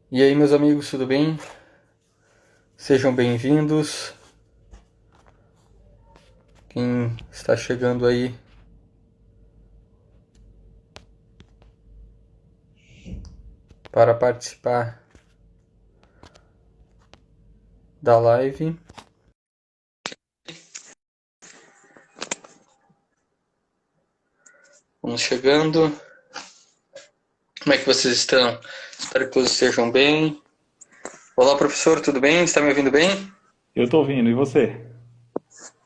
E aí, meus amigos, tudo bem? Sejam bem-vindos. Quem está chegando aí para participar da live. Vamos chegando. Como é que vocês estão? Espero que todos estejam bem. Olá, professor, tudo bem? Está me ouvindo bem? Eu tô ouvindo, e você?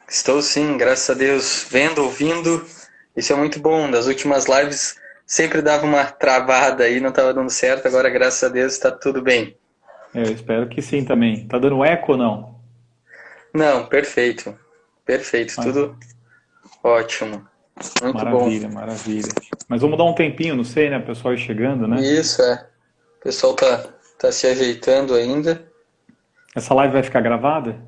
Estou sim, graças a Deus, vendo, ouvindo. Isso é muito bom. Das últimas lives sempre dava uma travada aí, não estava dando certo. Agora, graças a Deus, está tudo bem. Eu espero que sim também. Tá dando eco ou não? Não, perfeito. Perfeito, Ah, tudo ótimo. Muito bom. maravilha, maravilha. Mas vamos dar um tempinho, não sei, né? O pessoal ir chegando, né? Isso é. O pessoal tá se ajeitando ainda. Essa live vai ficar gravada?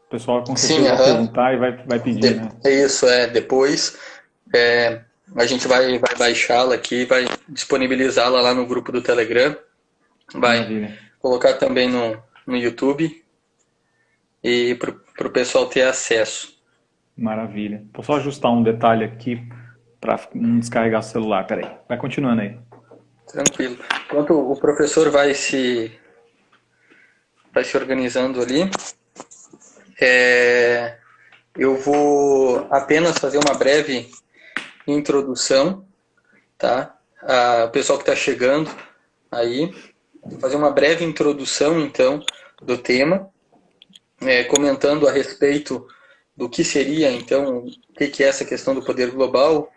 O pessoal com Sim, certeza vai aham. perguntar e vai pedir, né? Isso é. Depois a gente vai baixá-la aqui, vai disponibilizá-la lá no grupo do Telegram, vai Maravilha, colocar também no YouTube e pro pessoal ter acesso. maravilha. Vou só ajustar um detalhe aqui para não descarregar o celular. Peraí, vai continuando aí. Tranquilo. Enquanto o professor vai se organizando ali, é, eu vou apenas fazer uma breve introdução, tá? O pessoal que está chegando aí, fazer uma breve introdução, então, do tema, comentando a respeito do que seria, então, o que é essa questão do poder global,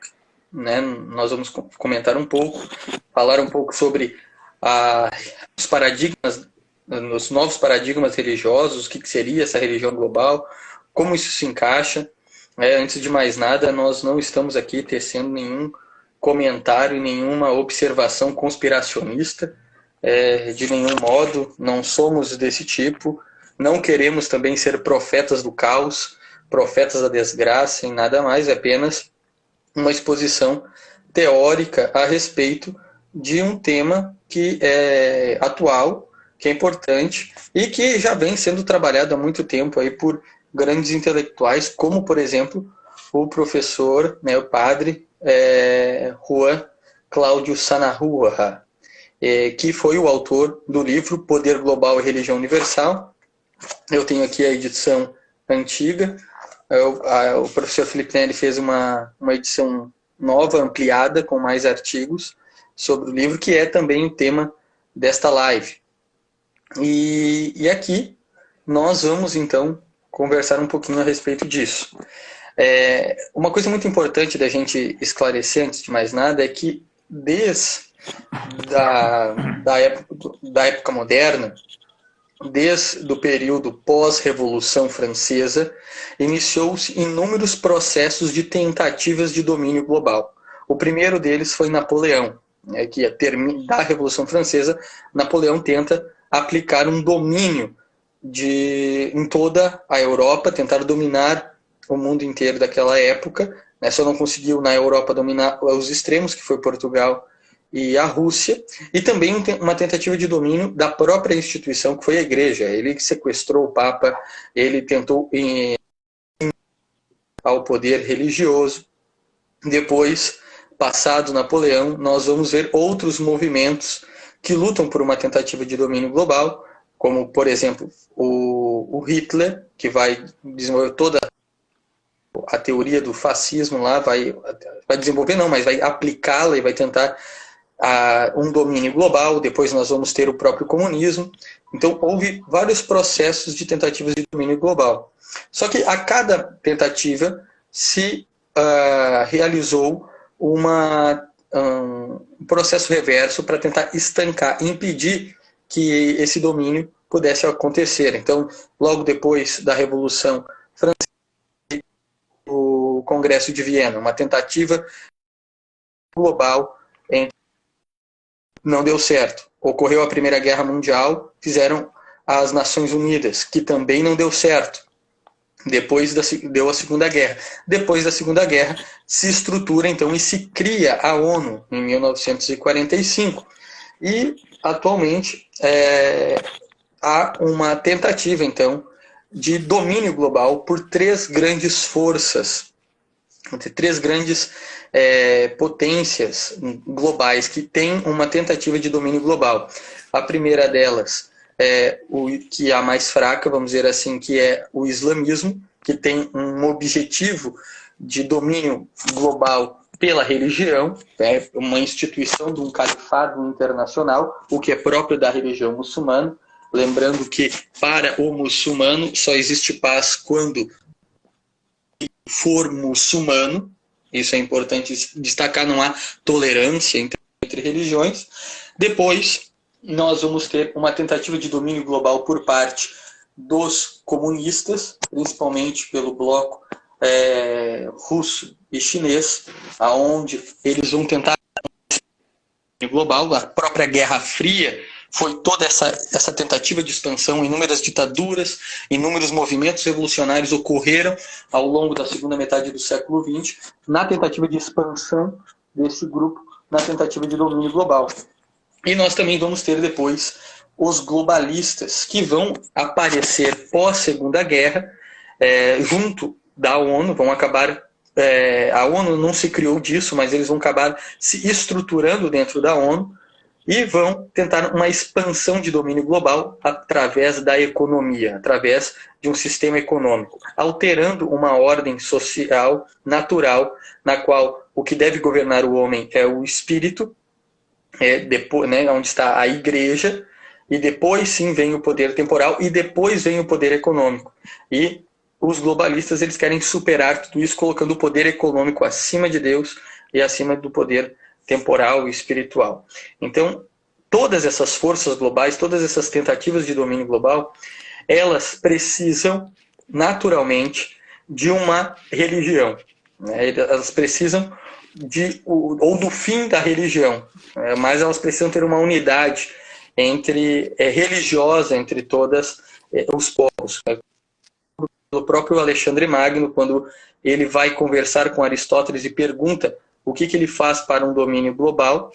né? Nós vamos comentar um pouco, falar um pouco sobre os paradigmas, os novos paradigmas religiosos, o que seria essa religião global, como isso se encaixa. Antes de mais nada, nós não estamos aqui tecendo nenhum comentário, nenhuma observação conspiracionista, de nenhum modo, não somos desse tipo, não queremos também ser profetas do caos, profetas da desgraça, em nada mais, é apenas uma exposição teórica a respeito de um tema que é atual, que é importante e que já vem sendo trabalhado há muito tempo aí por grandes intelectuais, como, por exemplo, o professor, né, o padre Juan Cláudio Sanahua, que foi o autor do livro Poder Global e Religião Universal. Eu tenho aqui a edição antiga. O professor Felipe Neri fez uma edição nova, ampliada, com mais artigos sobre o livro, que é também o tema desta live. E aqui nós vamos, então, conversar um pouquinho a respeito disso. Uma coisa muito importante da gente esclarecer, antes de mais nada, é que desde da época moderna, desde o período pós-Revolução Francesa, iniciou-se inúmeros processos de tentativas de domínio global. O primeiro deles foi Napoleão, que da Revolução Francesa, Napoleão tenta aplicar um domínio em toda a Europa, tentar dominar o mundo inteiro daquela época. Só não conseguiu na Europa dominar os extremos, que foi Portugal e a Rússia, e também uma tentativa de domínio da própria instituição, que foi a Igreja. Ele sequestrou o Papa, ele tentou ao poder religioso. Depois, passado Napoleão, nós vamos ver outros movimentos que lutam por uma tentativa de domínio global, como, por exemplo, o Hitler, que vai desenvolver toda a teoria do fascismo lá, vai desenvolver não, mas vai aplicá-la e vai tentar um domínio global. Depois nós vamos ter o próprio comunismo. Então houve vários processos de tentativas de domínio global. Só que a cada tentativa se realizou um processo reverso para tentar estancar, impedir que esse domínio pudesse acontecer. Então, logo depois da Revolução Francesa, o Congresso de Viena, uma tentativa global, não deu certo. Ocorreu a Primeira Guerra Mundial, fizeram as Nações Unidas, que também não deu certo. Depois deu a Segunda Guerra. Depois da Segunda Guerra, se estrutura então e se cria a ONU em 1945. E atualmente há uma tentativa, então, de domínio global por três grandes forças, três grandes potências globais que têm uma tentativa de domínio global. A primeira delas que é a mais fraca, vamos dizer assim, que é o islamismo, que tem um objetivo de domínio global pela religião, uma instituição de um califado internacional, o que é próprio da religião muçulmana. Lembrando que para o muçulmano só existe paz quando for muçulmano. Isso é importante destacar, não há tolerância entre religiões. Depois, nós vamos ter uma tentativa de domínio global por parte dos comunistas, principalmente pelo bloco russo e chinês, aonde eles vão tentar global. A própria Guerra Fria foi toda essa tentativa de expansão. Inúmeras ditaduras, inúmeros movimentos revolucionários ocorreram ao longo da segunda metade do século XX na tentativa de expansão desse grupo, na tentativa de domínio global. E nós também vamos ter depois os globalistas, que vão aparecer pós-Segunda Guerra, junto da ONU, vão acabar... a ONU não se criou disso, mas eles vão acabar se estruturando dentro da ONU e vão tentar uma expansão de domínio global através da economia, através de um sistema econômico, alterando uma ordem social natural, na qual o que deve governar o homem é o espírito, depois, onde está a igreja, e depois sim vem o poder temporal, e depois vem o poder econômico. E os globalistas, eles querem superar tudo isso, colocando o poder econômico acima de Deus e acima do poder temporal e espiritual. Então, todas essas forças globais, todas essas tentativas de domínio global, elas precisam naturalmente de uma religião. Elas precisam ou do fim da religião, mas elas precisam ter uma unidade religiosa entre todos os povos. O próprio Alexandre Magno, quando ele vai conversar com Aristóteles e pergunta o que ele faz para um domínio global,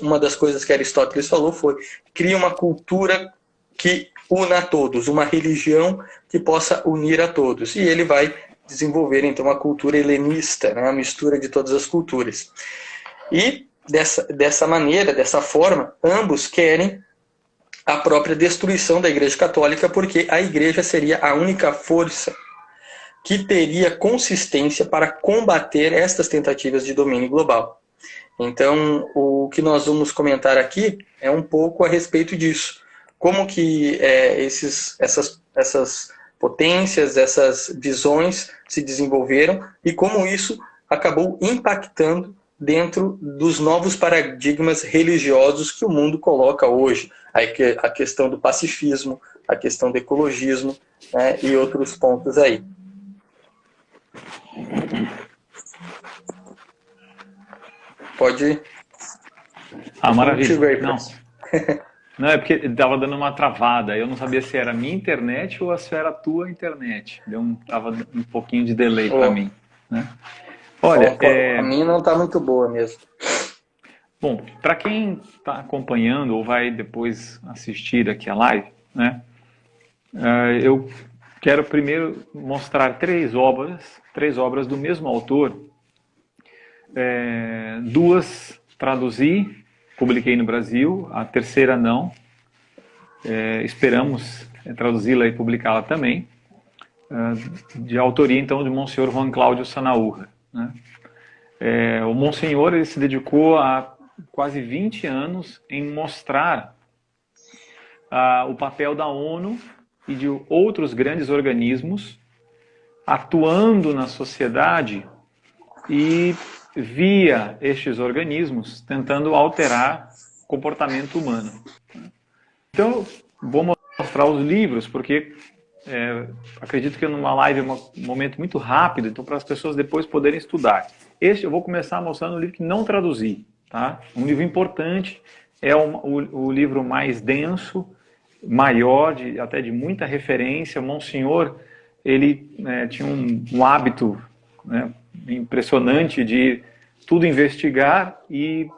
uma das coisas que Aristóteles falou foi: cria uma cultura que una a todos, uma religião que possa unir a todos. E ele vai desenvolver então uma cultura helenista, uma mistura de todas as culturas. E dessa maneira, dessa forma, ambos querem a própria destruição da Igreja Católica, porque a Igreja seria a única força que teria consistência para combater estas tentativas de domínio global. Então, o que nós vamos comentar aqui é um pouco a respeito disso. Como que essas potências, essas visões se desenvolveram e como isso acabou impactando dentro dos novos paradigmas religiosos que o mundo coloca hoje. A questão do pacifismo, a questão do ecologismo, e outros pontos aí. Pode... Maravilha. Não, é porque estava dando uma travada. Eu não sabia se era a minha internet ou se era a tua internet. Tava um pouquinho de delay para mim. Né? Olha, a minha não está muito boa mesmo. Bom, para quem está acompanhando ou vai depois assistir aqui a live, né, eu quero primeiro mostrar três obras do mesmo autor. Duas traduzi, publiquei no Brasil, a terceira não. Esperamos traduzi-la e publicá-la também, de autoria então de Monsenhor Juan Cláudio Sanaúja. Né? O Monsenhor ele se dedicou a quase 20 anos em mostrar o papel da ONU e de outros grandes organismos atuando na sociedade e via estes organismos tentando alterar o comportamento humano. Então, vou mostrar os livros, porque acredito que numa live é um momento muito rápido, então para as pessoas depois poderem estudar. Eu vou começar mostrando um livro que não traduzi. Tá? Um livro importante, o livro mais denso, maior, até de muita referência. O Monsenhor, ele tinha um hábito impressionante de tudo investigar e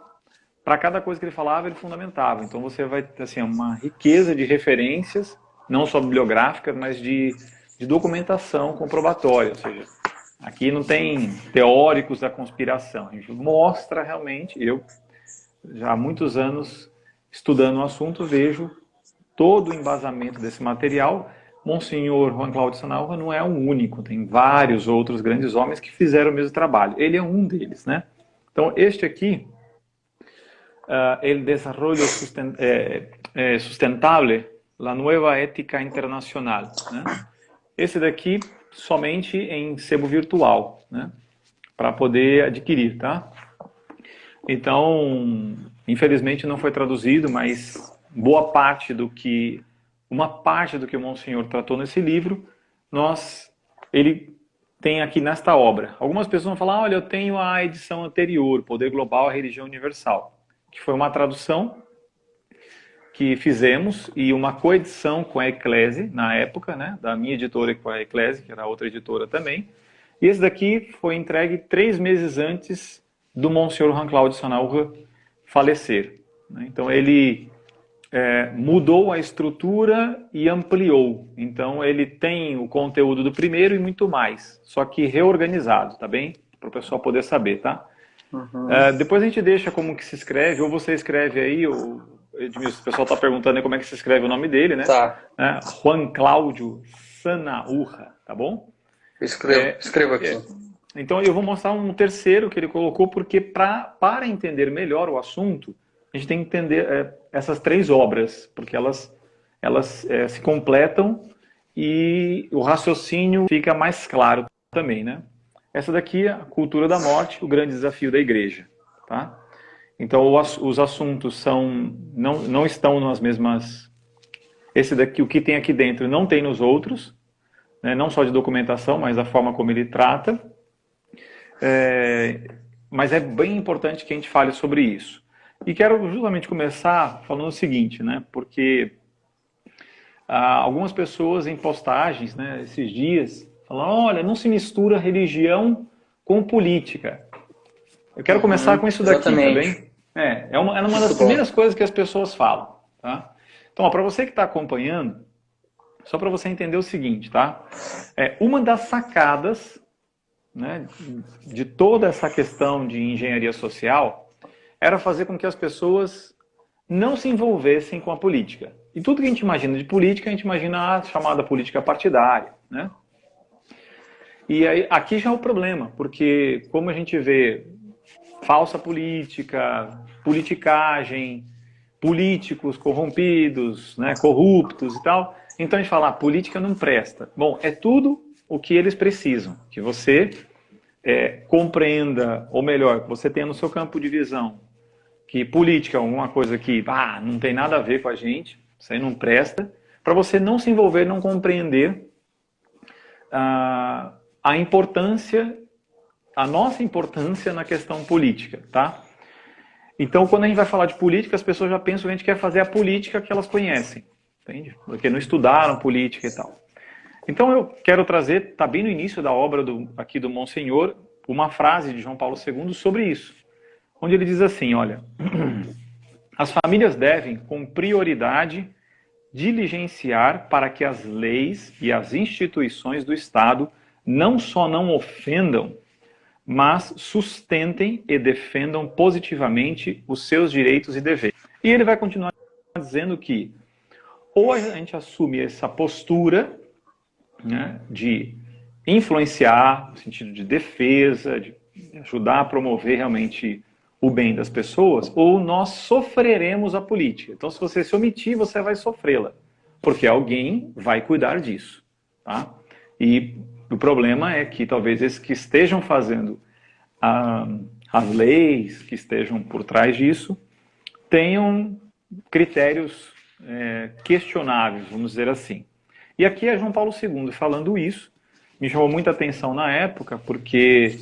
para cada coisa que ele falava, ele fundamentava. Então você vai ter assim, uma riqueza de referências, não só bibliográficas, mas de documentação comprobatória. Ou seja, aqui não tem teóricos da conspiração. A gente mostra realmente, eu já há muitos anos estudando o assunto, vejo todo o embasamento desse material. Monsenhor Juan Cláudio Sanahúja não é um único, tem vários outros grandes homens que fizeram o mesmo trabalho. Ele é um deles, né? Então, este aqui, El Desarrollo Sustentable, la Nueva Ética Internacional, né? Esse daqui somente em sebo virtual, né? Para poder adquirir, tá? Então, infelizmente não foi traduzido, mas boa parte do que, uma parte do que o Monsenhor tratou nesse livro, ele tem aqui nesta obra. Algumas pessoas vão falar, olha, eu tenho a edição anterior, Poder Global, a Religião Universal, que foi uma tradução que fizemos e uma coedição com a Eclese, na época, né, da minha editora com a Eclese, que era outra editora também. E esse daqui foi entregue 3 meses antes do Monsenhor Juan Cláudio Sanahúja falecer. Então ele mudou a estrutura e ampliou. Então ele tem o conteúdo do primeiro e muito mais, só que reorganizado, tá bem? Para o pessoal poder saber, tá? Uhum. Depois a gente deixa como que se escreve, ou você escreve aí, ou Edmilson, o pessoal está perguntando aí como é que se escreve o nome dele, né? Tá. Juan Cláudio Sanahúja, tá bom? Eu escrevo aqui. Então eu vou mostrar um terceiro que ele colocou, porque para entender melhor o assunto, a gente tem que entender essas 3 obras, porque elas se completam e o raciocínio fica mais claro também, né? Essa daqui é a Cultura da Morte, o grande desafio da Igreja, tá? Então os assuntos não estão nas mesmas... Esse daqui, o que tem aqui dentro, não tem nos outros, né? Não só de documentação, mas da forma como ele trata. Mas é bem importante que a gente fale sobre isso. E quero justamente começar falando o seguinte, né? Porque algumas pessoas em postagens, né, esses dias, falam, olha, não se mistura religião com política. Eu quero começar com isso daqui, exatamente. Tá bem? É uma das primeiras coisas que as pessoas falam, tá? Então, para você que está acompanhando, só para você entender o seguinte, tá? Uma das sacadas, né, de toda essa questão de engenharia social era fazer com que as pessoas não se envolvessem com a política. E tudo que a gente imagina de política, a gente imagina a chamada política partidária, né? E aí, aqui já é o problema, porque como a gente vê falsa política, politicagem, políticos corrompidos, né, corruptos e tal, então a gente fala, política não presta. Bom, é tudo o que eles precisam, que você compreenda, ou melhor, que você tenha no seu campo de visão, que política é uma coisa que não tem nada a ver com a gente, isso aí não presta, para você não se envolver, não compreender a importância, a nossa importância na questão política, tá? Então, quando a gente vai falar de política, as pessoas já pensam que a gente quer fazer a política que elas conhecem, entende? Porque não estudaram política e tal. Então eu quero trazer, está bem no início da obra aqui do Monsenhor, uma frase de João Paulo II sobre isso, onde ele diz assim, olha, as famílias devem, com prioridade, diligenciar para que as leis e as instituições do Estado não só não ofendam, mas sustentem e defendam positivamente os seus direitos e deveres. E ele vai continuar dizendo que ou a gente assume essa postura, né, de influenciar, no sentido de defesa, de ajudar a promover realmente o bem das pessoas, ou nós sofreremos a política. Então, se você se omitir, você vai sofrê-la, porque alguém vai cuidar disso, tá? E o problema é que talvez esses que estejam fazendo as leis, que estejam por trás disso, tenham critérios questionáveis, vamos dizer assim. E aqui é João Paulo II falando isso. Me chamou muita atenção na época, porque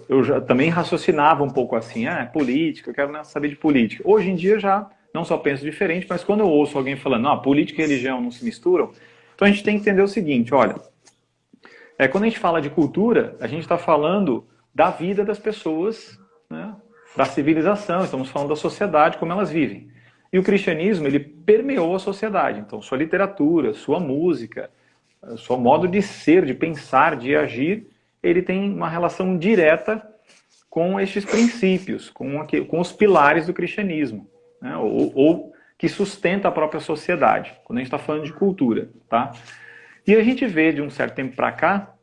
eu já também raciocinava um pouco assim, política, eu quero saber de política. Hoje em dia já não só penso diferente, mas quando eu ouço alguém falando, não, política e religião não se misturam, então a gente tem que entender o seguinte, olha, quando a gente fala de cultura, a gente está falando da vida das pessoas, né, da civilização, estamos falando da sociedade, como elas vivem. E o cristianismo, ele permeou a sociedade. Então, sua literatura, sua música, seu modo de ser, de pensar, de agir, ele tem uma relação direta com estes princípios, com os pilares do cristianismo, né? ou que sustenta a própria sociedade, quando a gente está falando de cultura. Tá? E a gente vê, de um certo tempo para cá,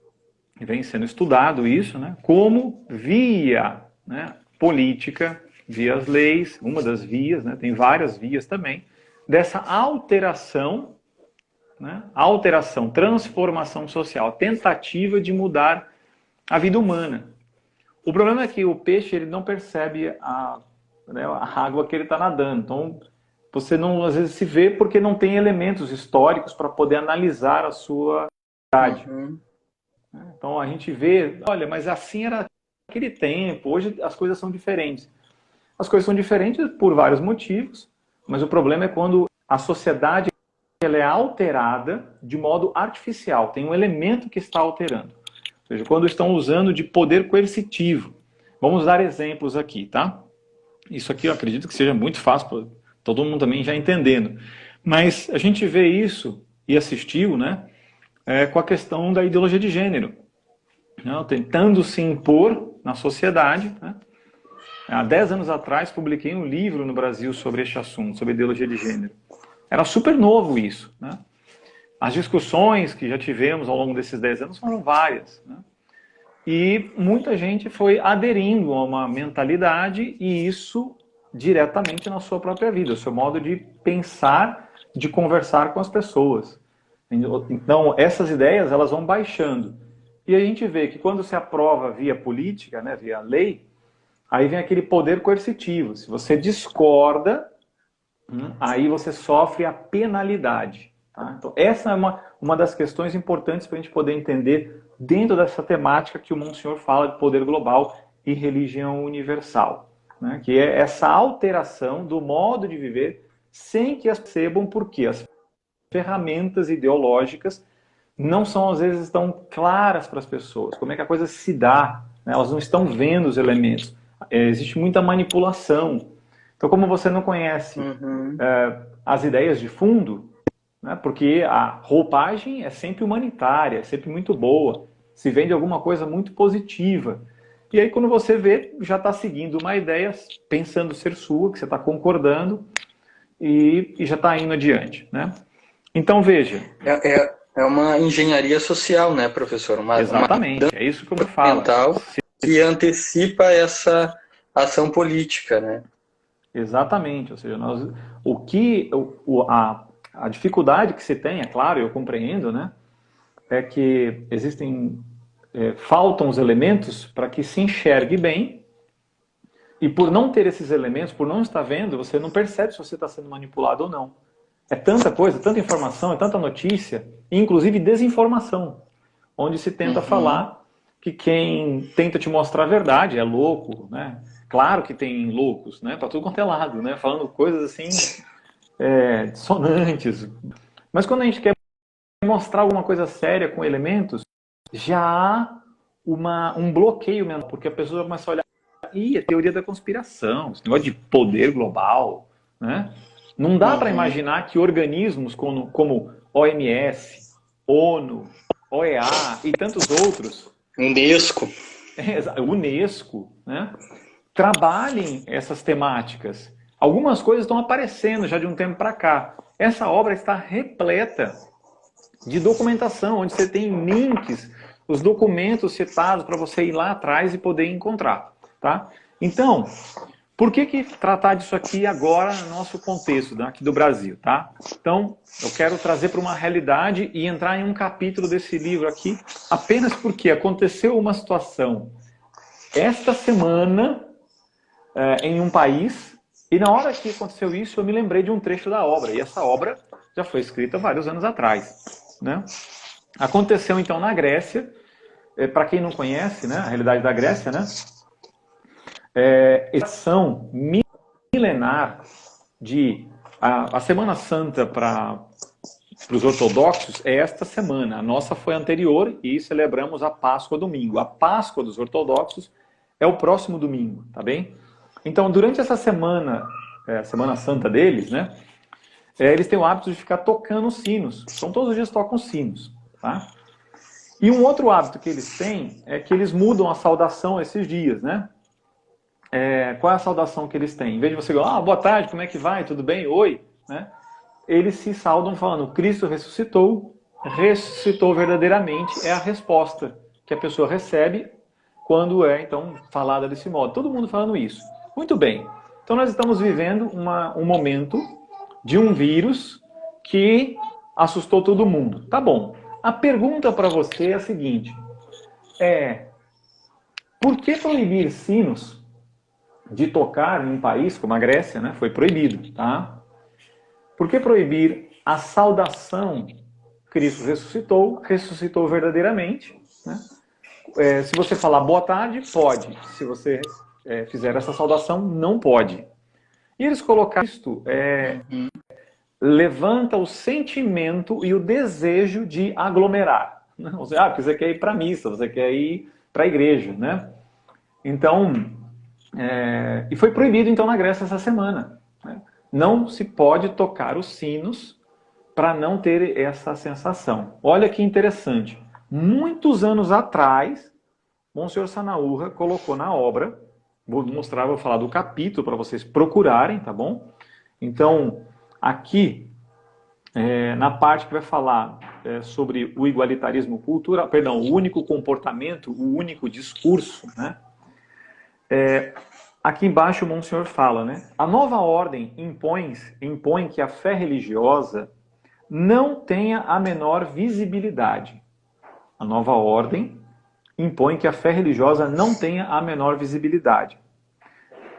vem sendo estudado isso, né, como via, né, política, via as leis, uma das vias, né, tem várias vias também, dessa alteração, né, transformação social, tentativa de mudar a vida humana. O problema é que o peixe ele não percebe né, a água que ele está nadando, então você não, às vezes, se vê porque não tem elementos históricos para poder analisar a sua realidade. Uhum. Então a gente vê, olha, mas assim era naquele tempo, hoje as coisas são diferentes. As coisas são diferentes por vários motivos, mas o problema é quando a sociedade ela é alterada de modo artificial, tem um elemento que está alterando. Ou seja, quando estão usando de poder coercitivo. Vamos dar exemplos aqui, tá? Isso aqui eu acredito que seja muito fácil, todo mundo também já entendendo. Mas a gente vê isso e assistiu, né? Com a questão da ideologia de gênero, né, tentando se impor na sociedade. Né? Há 10 anos atrás, publiquei um livro no Brasil sobre este assunto, sobre ideologia de gênero. Era super novo isso. Né? As discussões que já tivemos ao longo desses 10 anos foram várias. Né? E muita gente foi aderindo a uma mentalidade e isso diretamente na sua própria vida, o seu modo de pensar, de conversar com as pessoas. Então, essas ideias elas vão baixando. E a gente vê que quando se aprova via política, né, via lei, aí vem aquele poder coercitivo. Se você discorda, aí você sofre a penalidade. Tá? Então, essa é uma das questões importantes para a gente poder entender dentro dessa temática que o Monsenhor fala de poder global e religião universal. Né, que é essa alteração do modo de viver sem que as percebam por quê. As ferramentas ideológicas não são, às vezes, tão claras para as pessoas. Como é que a coisa se dá? Né? Elas não estão vendo os elementos. Existe muita manipulação. Então, como você não conhece as ideias de fundo, né? Porque a roupagem é sempre humanitária, é sempre muito boa, se vende alguma coisa muito positiva. E aí, quando você vê, já está seguindo uma ideia, pensando ser sua, que você está concordando, e já está indo adiante, né? Então, veja. É uma engenharia social, né, professor? Exatamente, é isso que eu falo. Que antecipa essa ação política, né? Exatamente, ou seja, a dificuldade que se tem, é claro, eu compreendo, né, é que faltam os elementos para que se enxergue bem, e por não ter esses elementos, por não estar vendo, você não percebe se você está sendo manipulado ou não. É tanta coisa, tanta informação, é tanta notícia, inclusive desinformação, onde se tenta falar que quem tenta te mostrar a verdade é louco, né? Claro que tem loucos, né? Para tudo quanto é lado, né? Falando coisas assim, dissonantes. Mas quando a gente quer mostrar alguma coisa séria com elementos, já há um bloqueio mental, porque a pessoa começa a olhar, é teoria da conspiração, esse negócio de poder global, né? Não dá para imaginar que organismos como OMS, ONU, OEA e tantos outros, UNESCO, né, trabalhem essas temáticas. Algumas coisas estão aparecendo já de um tempo para cá. Essa obra está repleta de documentação, onde você tem links, os documentos citados para você ir lá atrás e poder encontrar. Tá? Então, por que tratar disso aqui agora no nosso contexto, aqui do Brasil? Tá? Então, eu quero trazer para uma realidade e entrar em um capítulo desse livro aqui, apenas porque aconteceu uma situação esta semana em um país, e na hora que aconteceu isso, eu me lembrei de um trecho da obra, e essa obra já foi escrita vários anos atrás. Né? Aconteceu então na Grécia, para quem não conhece, né, a realidade da Grécia, né? Ação milenar de a Semana Santa para os ortodoxos é esta semana. A nossa foi anterior e celebramos a Páscoa domingo. A Páscoa dos ortodoxos é o próximo domingo, tá bem? Então, durante essa semana, Semana Santa deles, né? Eles têm o hábito de ficar tocando sinos. Então, todos os dias tocam sinos, tá? E um outro hábito que eles têm é que eles mudam a saudação esses dias, né? Qual é a saudação que eles têm? Em vez de você falar, boa tarde, como é que vai? Tudo bem? Oi, né? Eles se saudam falando, Cristo ressuscitou, ressuscitou verdadeiramente, é a resposta que a pessoa recebe quando é, então, falada desse modo. Todo mundo falando isso. Muito bem. Então, nós estamos vivendo um momento de um vírus que assustou todo mundo. Tá bom. A pergunta para você é a seguinte. Por que proibir sinos de tocar em um país como a Grécia, né? Foi proibido, tá? Por que proibir a saudação Cristo ressuscitou, ressuscitou verdadeiramente, né? Se você falar boa tarde, pode. Se você fizer essa saudação, não pode. E eles colocaram isto, levanta o sentimento e o desejo de aglomerar. Porque você quer ir para a missa, você quer ir para a igreja, né? Então, e foi proibido então na Grécia essa semana, né? Não se pode tocar os sinos para não ter essa sensação. Olha que interessante. Muitos anos atrás, Monsenhor Sanaúra colocou na obra, vou falar do capítulo para vocês procurarem, tá bom? Então, aqui, na parte que vai falar sobre o igualitarismo cultural, perdão, o único comportamento, o único discurso, né? Aqui embaixo o Monsenhor fala, né? A nova ordem impõe que a fé religiosa não tenha a menor visibilidade. A nova ordem impõe que a fé religiosa não tenha a menor visibilidade.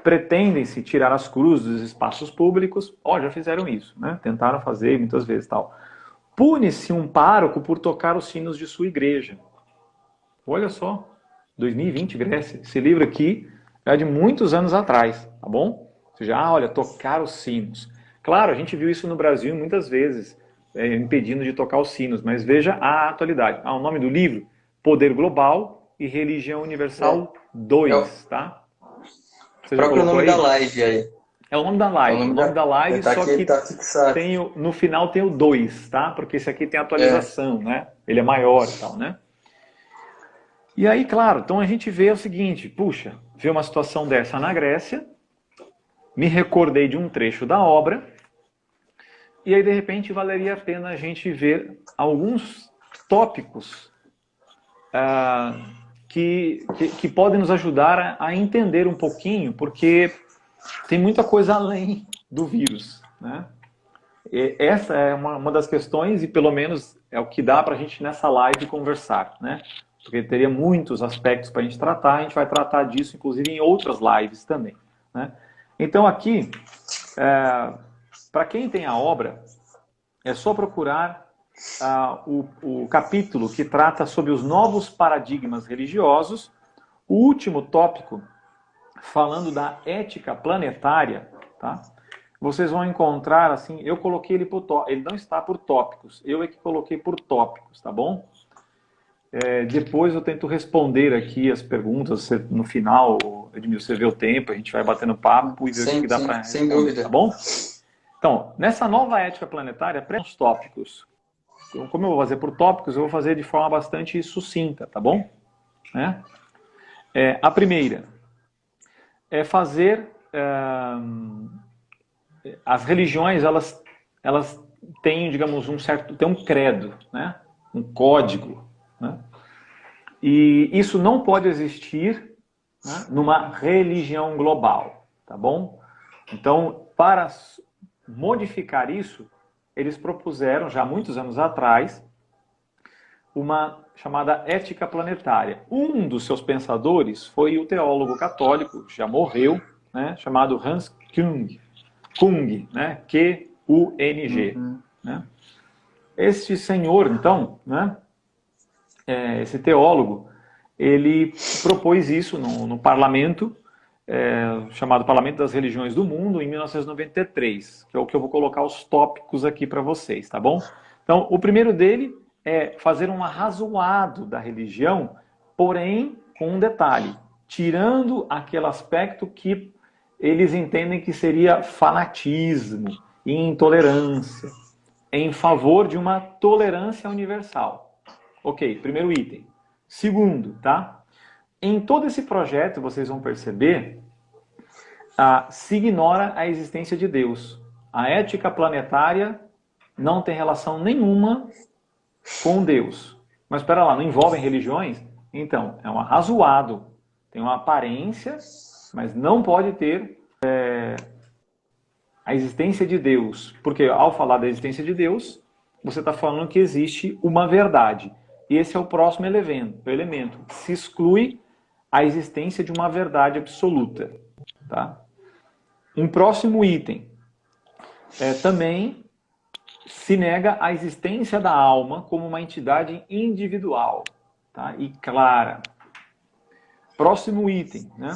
Pretendem-se tirar as cruzes dos espaços públicos. Já fizeram isso, né? Tentaram fazer muitas vezes tal. Pune-se um pároco por tocar os sinos de sua igreja. Olha só, 2020, Grécia. Esse livro aqui é de muitos anos atrás, tá bom? Ou seja, olha, tocar os sinos. Claro, a gente viu isso no Brasil muitas vezes, impedindo de tocar os sinos, mas veja a atualidade. O nome do livro, Poder Global e Religião Universal 2, tá? Você o próprio nome aí? Da live aí. É o nome da live. O nome da live, tá só aqui, que tá fixado. no final tem o 2, tá? Porque esse aqui tem atualização, né? Ele é maior e tal, né? E aí, claro, então a gente vê o seguinte, puxa, vê uma situação dessa na Grécia, me recordei de um trecho da obra, e aí de repente valeria a pena a gente ver alguns tópicos que podem nos ajudar a entender um pouquinho, porque tem muita coisa além do vírus, né? E essa é uma das questões, e pelo menos é o que dá para a gente nessa live conversar, né? Porque teria muitos aspectos para a gente tratar, a gente vai tratar disso, inclusive, em outras lives também, né? Então, aqui, para quem tem a obra, é só procurar o capítulo que trata sobre os novos paradigmas religiosos, o último tópico, falando da ética planetária, tá? Vocês vão encontrar, assim, eu coloquei ele ele não está por tópicos, eu é que coloquei por tópicos, tá bom? Depois eu tento responder aqui as perguntas no final, Edmilson, você vê o tempo, a gente vai batendo papo e ver o que dá para responder, sem dúvida. Tá bom? Então, nessa nova ética planetária, presta os tópicos. Como eu vou fazer por tópicos, eu vou fazer de forma bastante sucinta, tá bom? Né? A primeira é fazer... as religiões, elas têm, digamos, tem um credo, né? Um código, né? E isso não pode existir, né, numa religião global, tá bom? Então, para modificar isso, eles propuseram, já muitos anos atrás, uma chamada ética planetária. Um dos seus pensadores foi o teólogo católico, já morreu, né, chamado Hans Kung, né, Q-U-N-G. Né? Este senhor, então, né, esse teólogo, ele propôs isso no parlamento, chamado Parlamento das Religiões do Mundo, em 1993, que é o que eu vou colocar os tópicos aqui para vocês, tá bom? Então, o primeiro dele é fazer um arrazoado da religião, porém, com um detalhe, tirando aquele aspecto que eles entendem que seria fanatismo e intolerância em favor de uma tolerância universal. Ok, primeiro item. Segundo, tá? Em todo esse projeto, vocês vão perceber, se ignora a existência de Deus. A ética planetária não tem relação nenhuma com Deus. Mas espera lá, não envolvem religiões? Então, é um arrazoado. Tem uma aparência, mas não pode ter a existência de Deus. Porque ao falar da existência de Deus, você está falando que existe uma verdade. E esse é o próximo elemento. Se exclui a existência de uma verdade absoluta. Tá? Um próximo item. Também se nega a existência da alma como uma entidade individual, tá? E clara. Próximo item, né?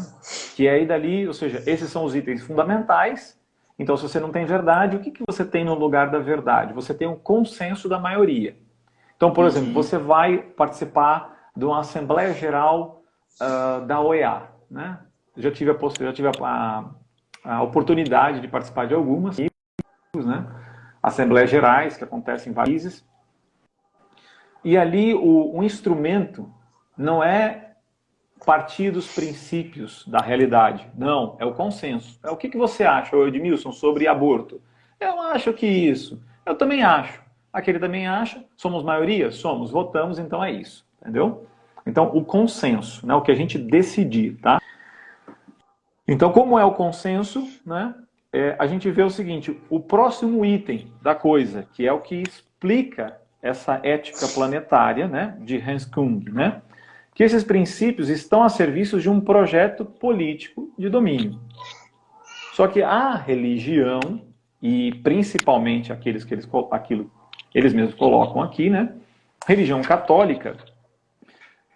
Que é aí dali, ou seja, esses são os itens fundamentais. Então, se você não tem verdade, o que você tem no lugar da verdade? Você tem um consenso da maioria. Então, por exemplo, você vai participar de uma Assembleia Geral da OEA, né? Já tive a oportunidade de participar de algumas, né? Assembleias Gerais, que acontecem em países. E ali o instrumento não é partir dos princípios da realidade. Não, é o consenso. É o que você acha, Edmilson, sobre aborto? Eu acho que isso. Eu também acho. Aquele também acha. Somos maioria? Somos. Votamos, então é isso. Entendeu? Então, o consenso, né? O que a gente decidir, tá? Então, como é o consenso, né? A gente vê o seguinte, o próximo item da coisa, que é o que explica essa ética planetária, né, de Hans Kung, né, que esses princípios estão a serviço de um projeto político de domínio. Só que a religião, e principalmente aquilo eles mesmos colocam aqui, né, religião católica,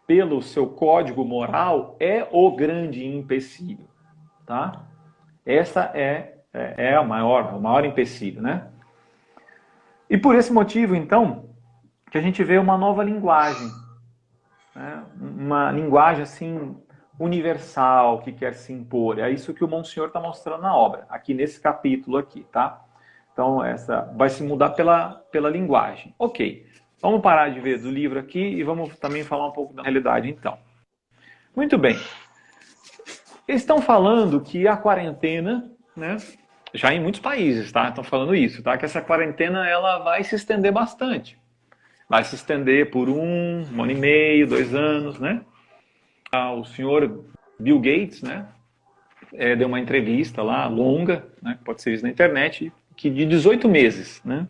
pelo seu código moral, é o grande empecilho, tá? Essa é o maior empecilho, né? E por esse motivo, então, que a gente vê uma nova linguagem, né? Uma linguagem, assim, universal, que quer se impor. É isso que o Monsenhor está mostrando na obra, aqui nesse capítulo aqui, tá? Então, essa vai se mudar pela linguagem. Ok, vamos parar de ver do livro aqui e vamos também falar um pouco da realidade, então. Muito bem. Eles estão falando que a quarentena, né, já em muitos países, tá? Estão falando isso, tá? Que essa quarentena ela vai se estender bastante. Vai se estender por um ano e meio, 2 anos, né? O senhor Bill Gates, né, deu uma entrevista lá, longa, né, pode ser visto na internet, que de 18 meses, né?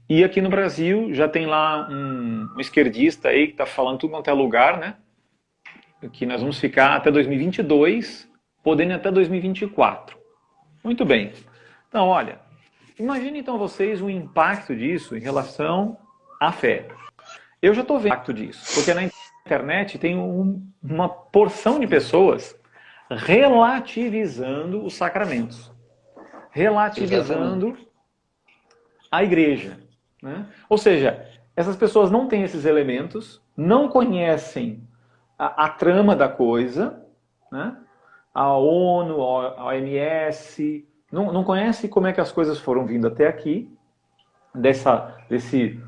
E aqui no Brasil já tem lá um esquerdista aí que está falando tudo quanto é lugar, né? Que nós vamos ficar até 2022, podendo ir até 2024. Muito bem. Então, olha, imagine então vocês o impacto disso em relação à fé. Eu já estou vendo o impacto disso, porque na internet tem uma porção de pessoas relativizando os sacramentos, relativizando a igreja, né? Ou seja, essas pessoas não têm esses elementos, não conhecem a trama da coisa, né? A ONU, a OMS, não conhece como é que as coisas foram vindo até aqui, desse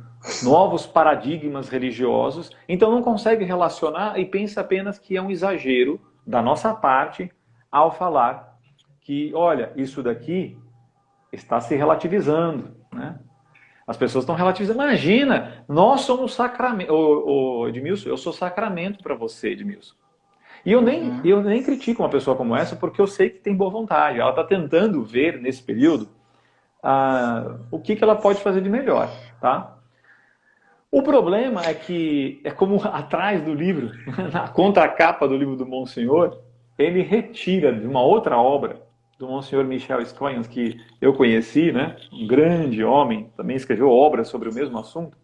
novos paradigmas religiosos, então não consegue relacionar e pensa apenas que é um exagero da nossa parte ao falar que, olha, isso daqui está se relativizando, né? As pessoas estão relativizando. Imagina, nós somos sacramento. Edmilson, eu sou sacramento para você, Edmilson. E eu nem critico uma pessoa como essa, porque eu sei que tem boa vontade. Ela está tentando ver, nesse período, o que ela pode fazer de melhor, tá? O problema é que, é como atrás do livro, na contracapa do livro do Monsenhor, ele retira de uma outra obra do Monsenhor Michel Scoyans, que eu conheci, né? Um grande homem, também escreveu obras sobre o mesmo assunto,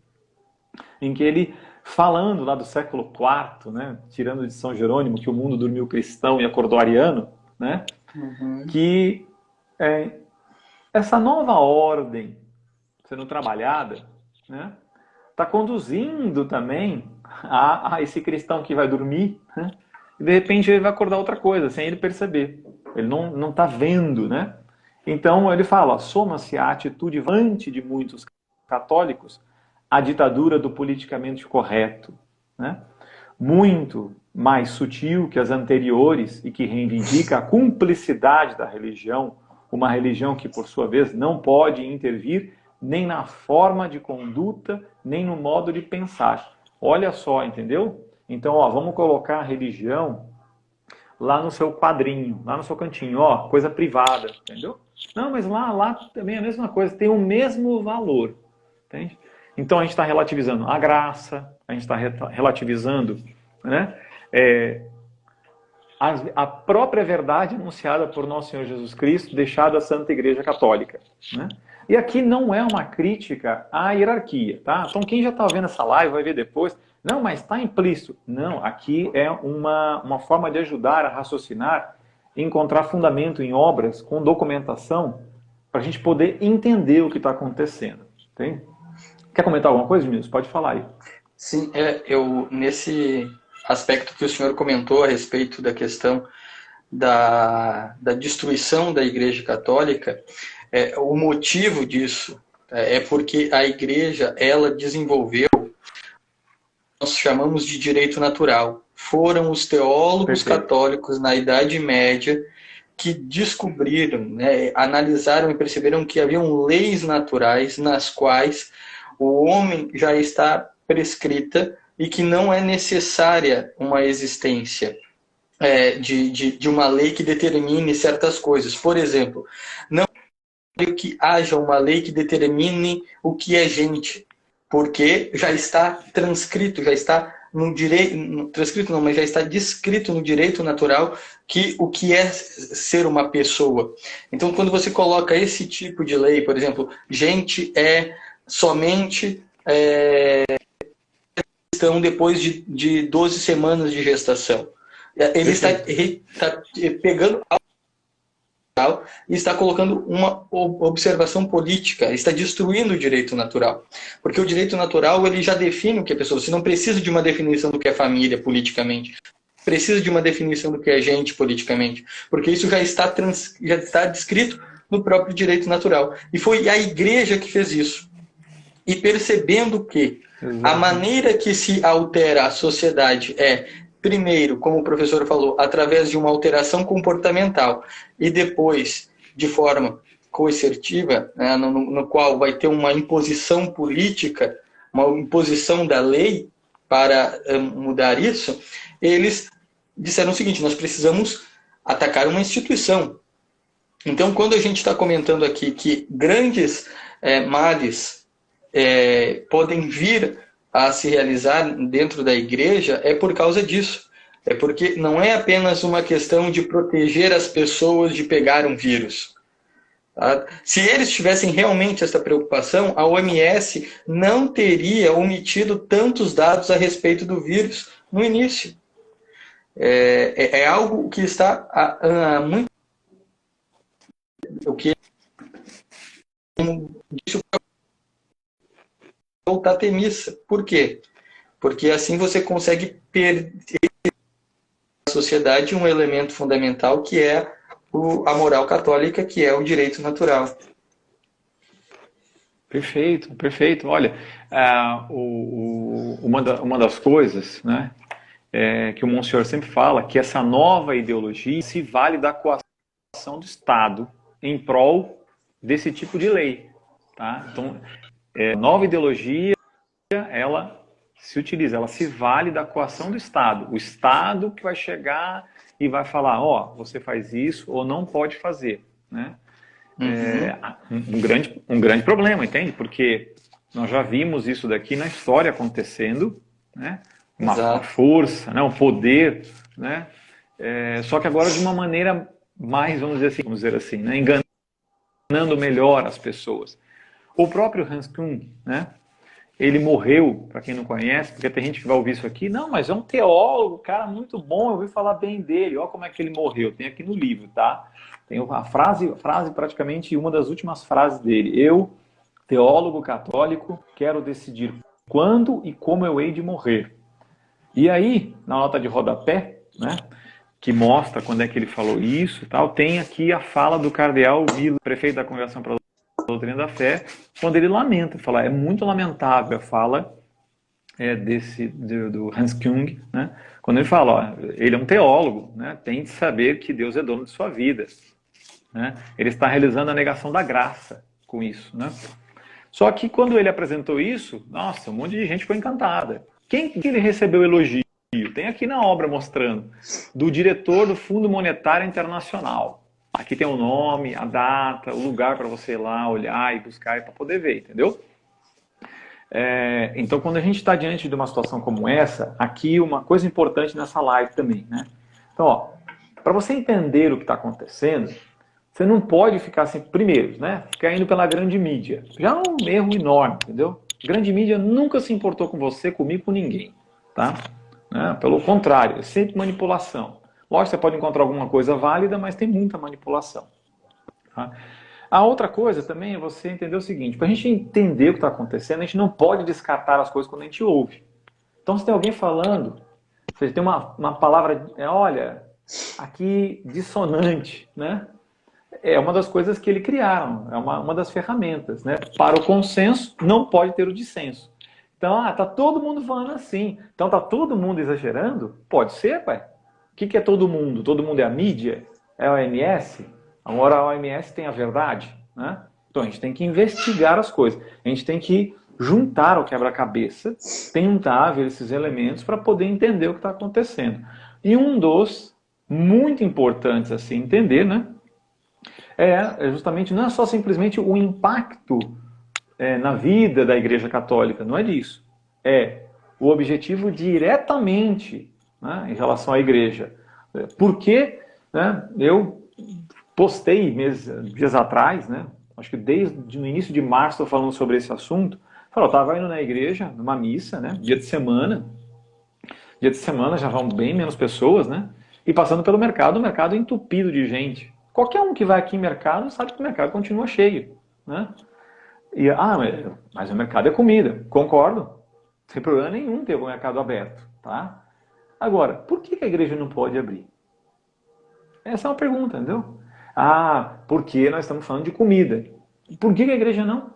em que ele, falando lá do século IV, né? Tirando de São Jerônimo, que o mundo dormiu cristão e acordou ariano, né? Que essa nova ordem sendo trabalhada, né? Está conduzindo também a esse cristão que vai dormir, né? e de repente ele vai acordar outra coisa, sem ele perceber. Ele não está vendo, né? Então ele fala, soma-se a atitude vante de muitos católicos à ditadura do politicamente correto, né? Muito mais sutil que as anteriores e que reivindica a cumplicidade da religião, uma religião que, por sua vez, não pode intervir nem na forma de conduta, nem no modo de pensar. Olha só, entendeu? Então, ó, vamos colocar a religião lá no seu quadrinho, lá no seu cantinho, ó, coisa privada, entendeu? Não, mas lá também é a mesma coisa, tem o mesmo valor, entende? Então a gente está relativizando a graça, a gente está relativizando, né, a própria verdade anunciada por nosso Senhor Jesus Cristo, deixada à Santa Igreja Católica, né? E aqui não é uma crítica à hierarquia, tá? Então quem já está vendo essa live vai ver depois, não, mas está implícito. Não, aqui é uma forma de ajudar a raciocinar, encontrar fundamento em obras com documentação, para a gente poder entender o que está acontecendo, entende? Quer comentar alguma coisa, Vinícius? Pode falar aí. Sim, eu nesse aspecto que o senhor comentou a respeito da questão da destruição da Igreja Católica, o motivo disso é porque a Igreja, ela desenvolveu, nós chamamos de direito natural. Foram os teólogos católicos na Idade Média que descobriram, né, analisaram e perceberam que haviam leis naturais nas quais o homem já está prescrita e que não é necessária uma existência de uma lei que determine certas coisas. Por exemplo, não é que haja uma lei que determine o que é gente, porque já está transcrito, já está no direito, transcrito não, mas já está descrito no direito natural que o que é ser uma pessoa. Então, quando você coloca esse tipo de lei, por exemplo, gente é somente estão depois de 12 semanas de gestação. Ele está pegando e está colocando uma observação política, está destruindo o direito natural. Porque o direito natural ele já define o que é pessoa. Você não precisa de uma definição do que é família politicamente. Precisa de uma definição do que é gente politicamente. Porque isso já está descrito no próprio direito natural. E foi a Igreja que fez isso. E percebendo que a maneira que se altera a sociedade primeiro, como o professor falou, através de uma alteração comportamental e depois de forma coercitiva, né, no qual vai ter uma imposição política, uma imposição da lei para mudar isso, eles disseram o seguinte, nós precisamos atacar uma instituição. Então, quando a gente está comentando aqui que grandes males podem vir a se realizar dentro da igreja, é por causa disso. É porque não é apenas uma questão de proteger as pessoas de pegar um vírus. Tá? Se eles tivessem realmente essa preocupação, a OMS não teria omitido tantos dados a respeito do vírus no início. É algo que está muito... O que disse voltar a ter missa. Por quê? Porque assim você consegue perder na sociedade um elemento fundamental que é a moral católica, que é o direito natural. Perfeito, perfeito. Olha, uma das coisas, né, que o Monsenhor sempre fala, que essa nova ideologia se vale da coação do Estado em prol desse tipo de lei. Tá? Então, nova ideologia, ela se utiliza, ela se vale da coação do Estado. O Estado que vai chegar e vai falar, você faz isso ou não pode fazer. Né? Um grande problema, entende? Porque nós já vimos isso daqui na história acontecendo, né? Uma força, né? Um poder, né? Só que agora de uma maneira mais, vamos dizer assim, né? Enganando melhor as pessoas. O próprio Hans Küng, né? Ele morreu, para quem não conhece, porque tem gente que vai ouvir isso aqui, não, mas é um teólogo, cara muito bom, eu ouvi falar bem dele, olha como é que ele morreu, tem aqui no livro, tá? Tem a frase praticamente uma das últimas frases dele, eu, teólogo católico, quero decidir quando e como eu hei de morrer. E aí, na nota de rodapé, né, que mostra quando é que ele falou isso, tal, tem aqui a fala do cardeal Vila, prefeito da Congregação para a Doutrina da Fé, quando ele lamenta, fala, é muito lamentável a fala do Hans Küng, né? Quando ele fala, ó, ele é um teólogo, né? Tem de saber que Deus é dono de sua vida, né? Ele está realizando a negação da graça com isso, né? Só que quando ele apresentou isso, nossa, um monte de gente ficou encantada. Quem que ele recebeu elogio? Tem aqui na obra mostrando, do diretor do Fundo Monetário Internacional. Aqui tem o nome, a data, o lugar para você ir lá olhar e buscar para poder ver, entendeu? Então, quando a gente está diante de uma situação como essa, aqui uma coisa importante nessa live também, né? Então, para você entender o que está acontecendo, você não pode ficar assim, primeiro, né? Ficar indo pela grande mídia. Já é um erro enorme, entendeu? Grande mídia nunca se importou com você, comigo, com ninguém, tá? Né? Pelo contrário, é sempre manipulação. Lógico, você pode encontrar alguma coisa válida, mas tem muita manipulação. Tá? A outra coisa também é você entender o seguinte, para a gente entender o que está acontecendo, a gente não pode descartar as coisas quando a gente ouve. Então, se tem alguém falando, se tem uma palavra, olha, aqui dissonante, né? É uma das coisas que ele criaram, é uma das ferramentas, né? Para o consenso, não pode ter o dissenso. Então, tá todo mundo falando assim. Então, tá todo mundo exagerando? Pode ser, pai. O que é todo mundo? Todo mundo é a mídia? É a OMS? Agora a OMS tem a verdade, né? Então, a gente tem que investigar as coisas. A gente tem que juntar o quebra-cabeça, tentar ver esses elementos para poder entender o que está acontecendo. E um dos muito importantes a se entender, né? Justamente, não é só simplesmente o impacto na vida da Igreja Católica, não é disso. É o objetivo diretamente, né, em relação à Igreja. Porque, né, eu postei dias atrás, né, acho que desde o início de março estou falando sobre esse assunto, eu estava indo na igreja, numa missa, né, dia de semana já vão bem menos pessoas, né, e passando pelo mercado, o mercado entupido de gente. Qualquer um que vai aqui em mercado sabe que o mercado continua cheio, né? E, mas o mercado é comida. Concordo. Sem problema nenhum ter o mercado aberto, tá? Agora, por que a igreja não pode abrir? Essa é uma pergunta, entendeu? Porque nós estamos falando de comida. Por que a igreja não?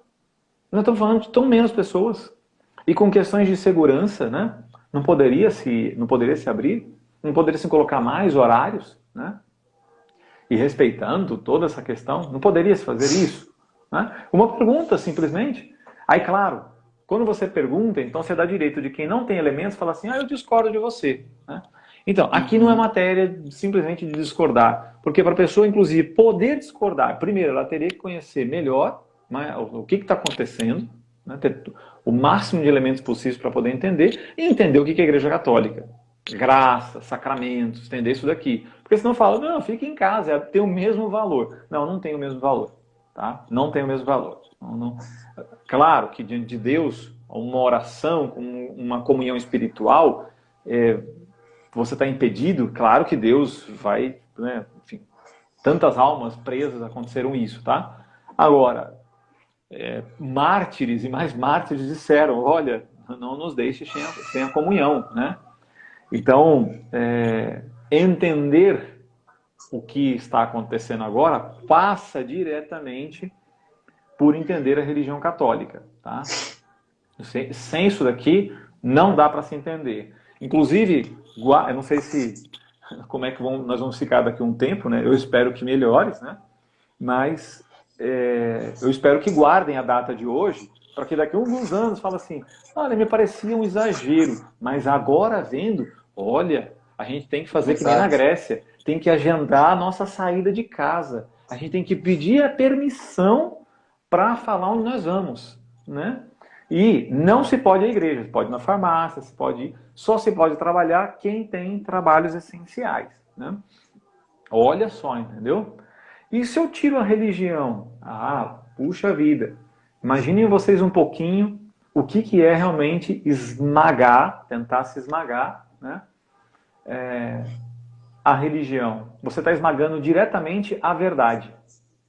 Nós estamos falando de tão menos pessoas. E com questões de segurança, né? Não poderia se abrir? Não poderia se colocar mais horários, né? E respeitando toda essa questão, não poderia se fazer isso? Né? Uma pergunta, simplesmente. Aí, claro, quando você pergunta, então você dá direito de quem não tem elementos, falar assim, eu discordo de você. Né? Então, aqui não é matéria simplesmente de discordar, porque para a pessoa, inclusive, poder discordar, primeiro, ela teria que conhecer melhor, né, o que está acontecendo, né, ter o máximo de elementos possíveis para poder entender, e entender o que é a Igreja Católica. Graça, sacramentos, entender isso daqui. Porque senão fala, não, fica em casa, tem o mesmo valor. Não tem o mesmo valor. Tá? Não tem o mesmo valor. Não. Claro que diante de Deus, uma oração, uma comunhão espiritual, você está impedido, claro que Deus vai, né, enfim, tantas almas presas aconteceram isso, tá? Agora, mártires e mais mártires disseram, olha, não nos deixe sem a comunhão, né? Então, entender o que está acontecendo agora passa diretamente por entender a religião católica, tá? Sem isso daqui, não dá para se entender. Inclusive, eu não sei como é que nós vamos ficar daqui a um tempo, né? Eu espero que melhores, né? Mas eu espero que guardem a data de hoje, para que daqui a alguns anos fale assim, olha, me parecia um exagero, mas agora vendo, olha, a gente tem que fazer que nem na Grécia, tem que agendar a nossa saída de casa, a gente tem que pedir a permissão para falar onde nós vamos, né? E não se pode ir à igreja, se pode ir na farmácia, só se pode trabalhar quem tem trabalhos essenciais, né? Olha só, entendeu? E se eu tiro a religião? Puxa vida. Imaginem vocês um pouquinho o que é realmente tentar se esmagar, né? A religião. Você está esmagando diretamente a verdade.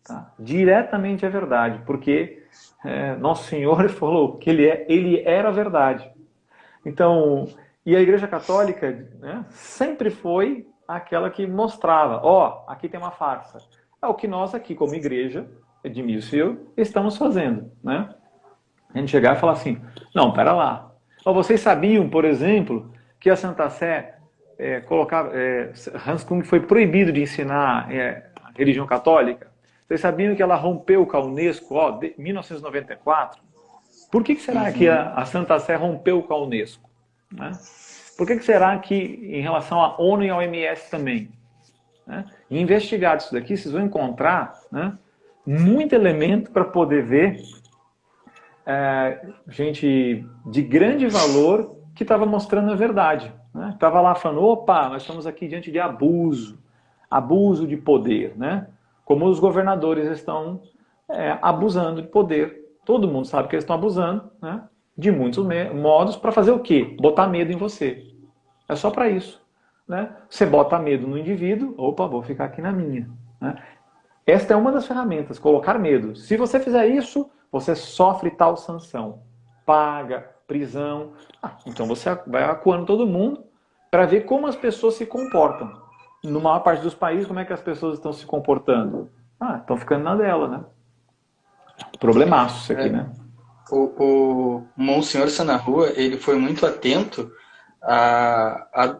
Tá? Diretamente a verdade. Porque Nosso Senhor falou que ele era a verdade. Então, e a Igreja Católica, né, sempre foi aquela que mostrava, ó, aqui tem uma farsa. É o que nós aqui, como igreja de Millsfield, estamos fazendo, né? A gente chegar e falar assim, não, pera lá. Ó, vocês sabiam, por exemplo, que a Santa Sé colocava... Hans Kung foi proibido de ensinar a religião católica? Vocês sabiam que ela rompeu com a Unesco, ó, em 1994? Por que será que a Santa Sé rompeu com a Unesco? Né? Por que será que, em relação à ONU e ao OMS também? Né? E investigar isso daqui, vocês vão encontrar, né, muito elemento para poder ver gente de grande valor que estava mostrando a verdade. Né? Estava lá falando, opa, nós estamos aqui diante de abuso de poder. Né? Como os governadores estão abusando de poder. Todo mundo sabe que eles estão abusando, né, de muitos modos, para fazer o quê? Botar medo em você. É só para isso. Né? Você bota medo no indivíduo, opa, vou ficar aqui na minha. Né? Esta é uma das ferramentas, colocar medo. Se você fizer isso, você sofre tal sanção. Paga, prisão. Então você vai acuando todo mundo para ver como as pessoas se comportam. No maior parte dos países, como é que as pessoas estão se comportando? Estão ficando na dela, né? Problemaço isso aqui, né? O Monsenhor Sanarrua, ele foi muito atento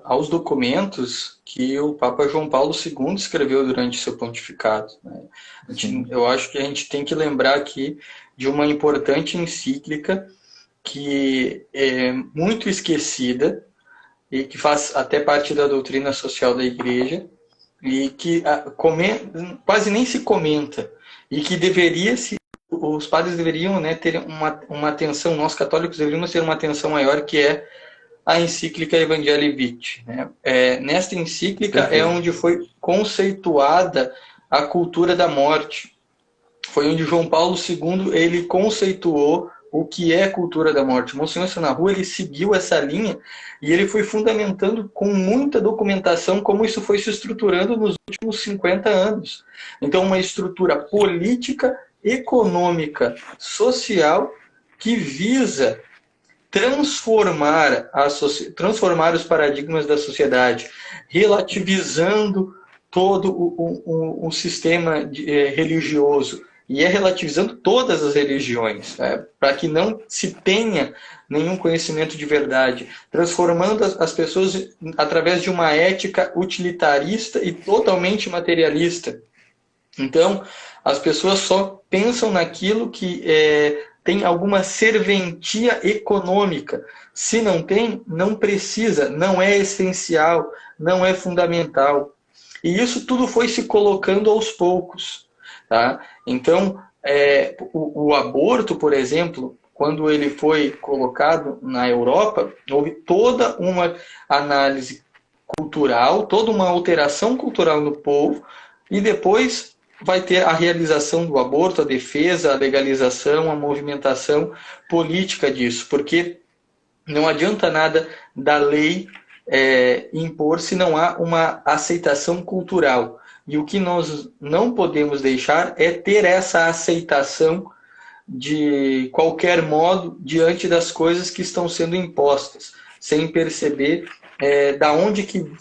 aos documentos que o Papa João Paulo II escreveu durante seu pontificado. Né? Eu acho que a gente tem que lembrar aqui de uma importante encíclica que é muito esquecida e que faz até parte da doutrina social da Igreja e que quase nem se comenta e que os padres deveriam, né, ter uma atenção, nós católicos deveríamos ter uma atenção maior, que é a encíclica Evangelii Vitae. Né? Nesta encíclica é onde foi conceituada a cultura da morte. Foi onde João Paulo II ele conceituou o que é cultura da morte. Monsenhor Sanarrua, ele seguiu essa linha e ele foi fundamentando com muita documentação como isso foi se estruturando nos últimos 50 anos. Então, uma estrutura política, econômica, social, que visa transformar os paradigmas da sociedade, relativizando todo o sistema religioso, e relativizando todas as religiões, né, para que não se tenha nenhum conhecimento de verdade, transformando as pessoas através de uma ética utilitarista e totalmente materialista. Então, as pessoas só pensam naquilo que tem alguma serventia econômica. Se não tem, não precisa, não é essencial, não é fundamental. E isso tudo foi se colocando aos poucos. Tá? Então, o aborto, por exemplo, quando ele foi colocado na Europa, houve toda uma análise cultural, toda uma alteração cultural no povo, e depois vai ter a realização do aborto, a defesa, a legalização, a movimentação política disso, porque não adianta nada da lei impor se não há uma aceitação cultural. E o que nós não podemos deixar é ter essa aceitação de qualquer modo diante das coisas que estão sendo impostas, sem perceber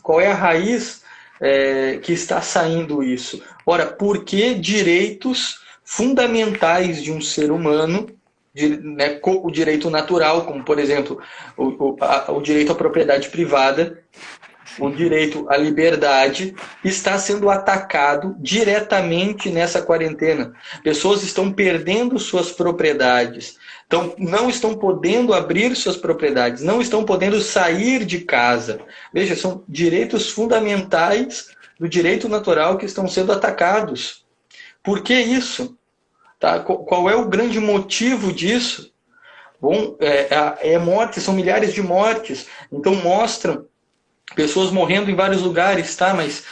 qual é a raiz que está saindo isso. Ora, por que direitos fundamentais de um ser humano, o direito natural, como por exemplo o direito à propriedade privada, o direito à liberdade, está sendo atacado diretamente nessa quarentena. Pessoas estão perdendo suas propriedades, não estão podendo abrir suas propriedades, não estão podendo sair de casa. Veja, são direitos fundamentais do direito natural que estão sendo atacados. Por que isso? Tá? Qual é o grande motivo disso? Bom, morte, são milhares de mortes. Então mostram pessoas morrendo em vários lugares, tá? Mas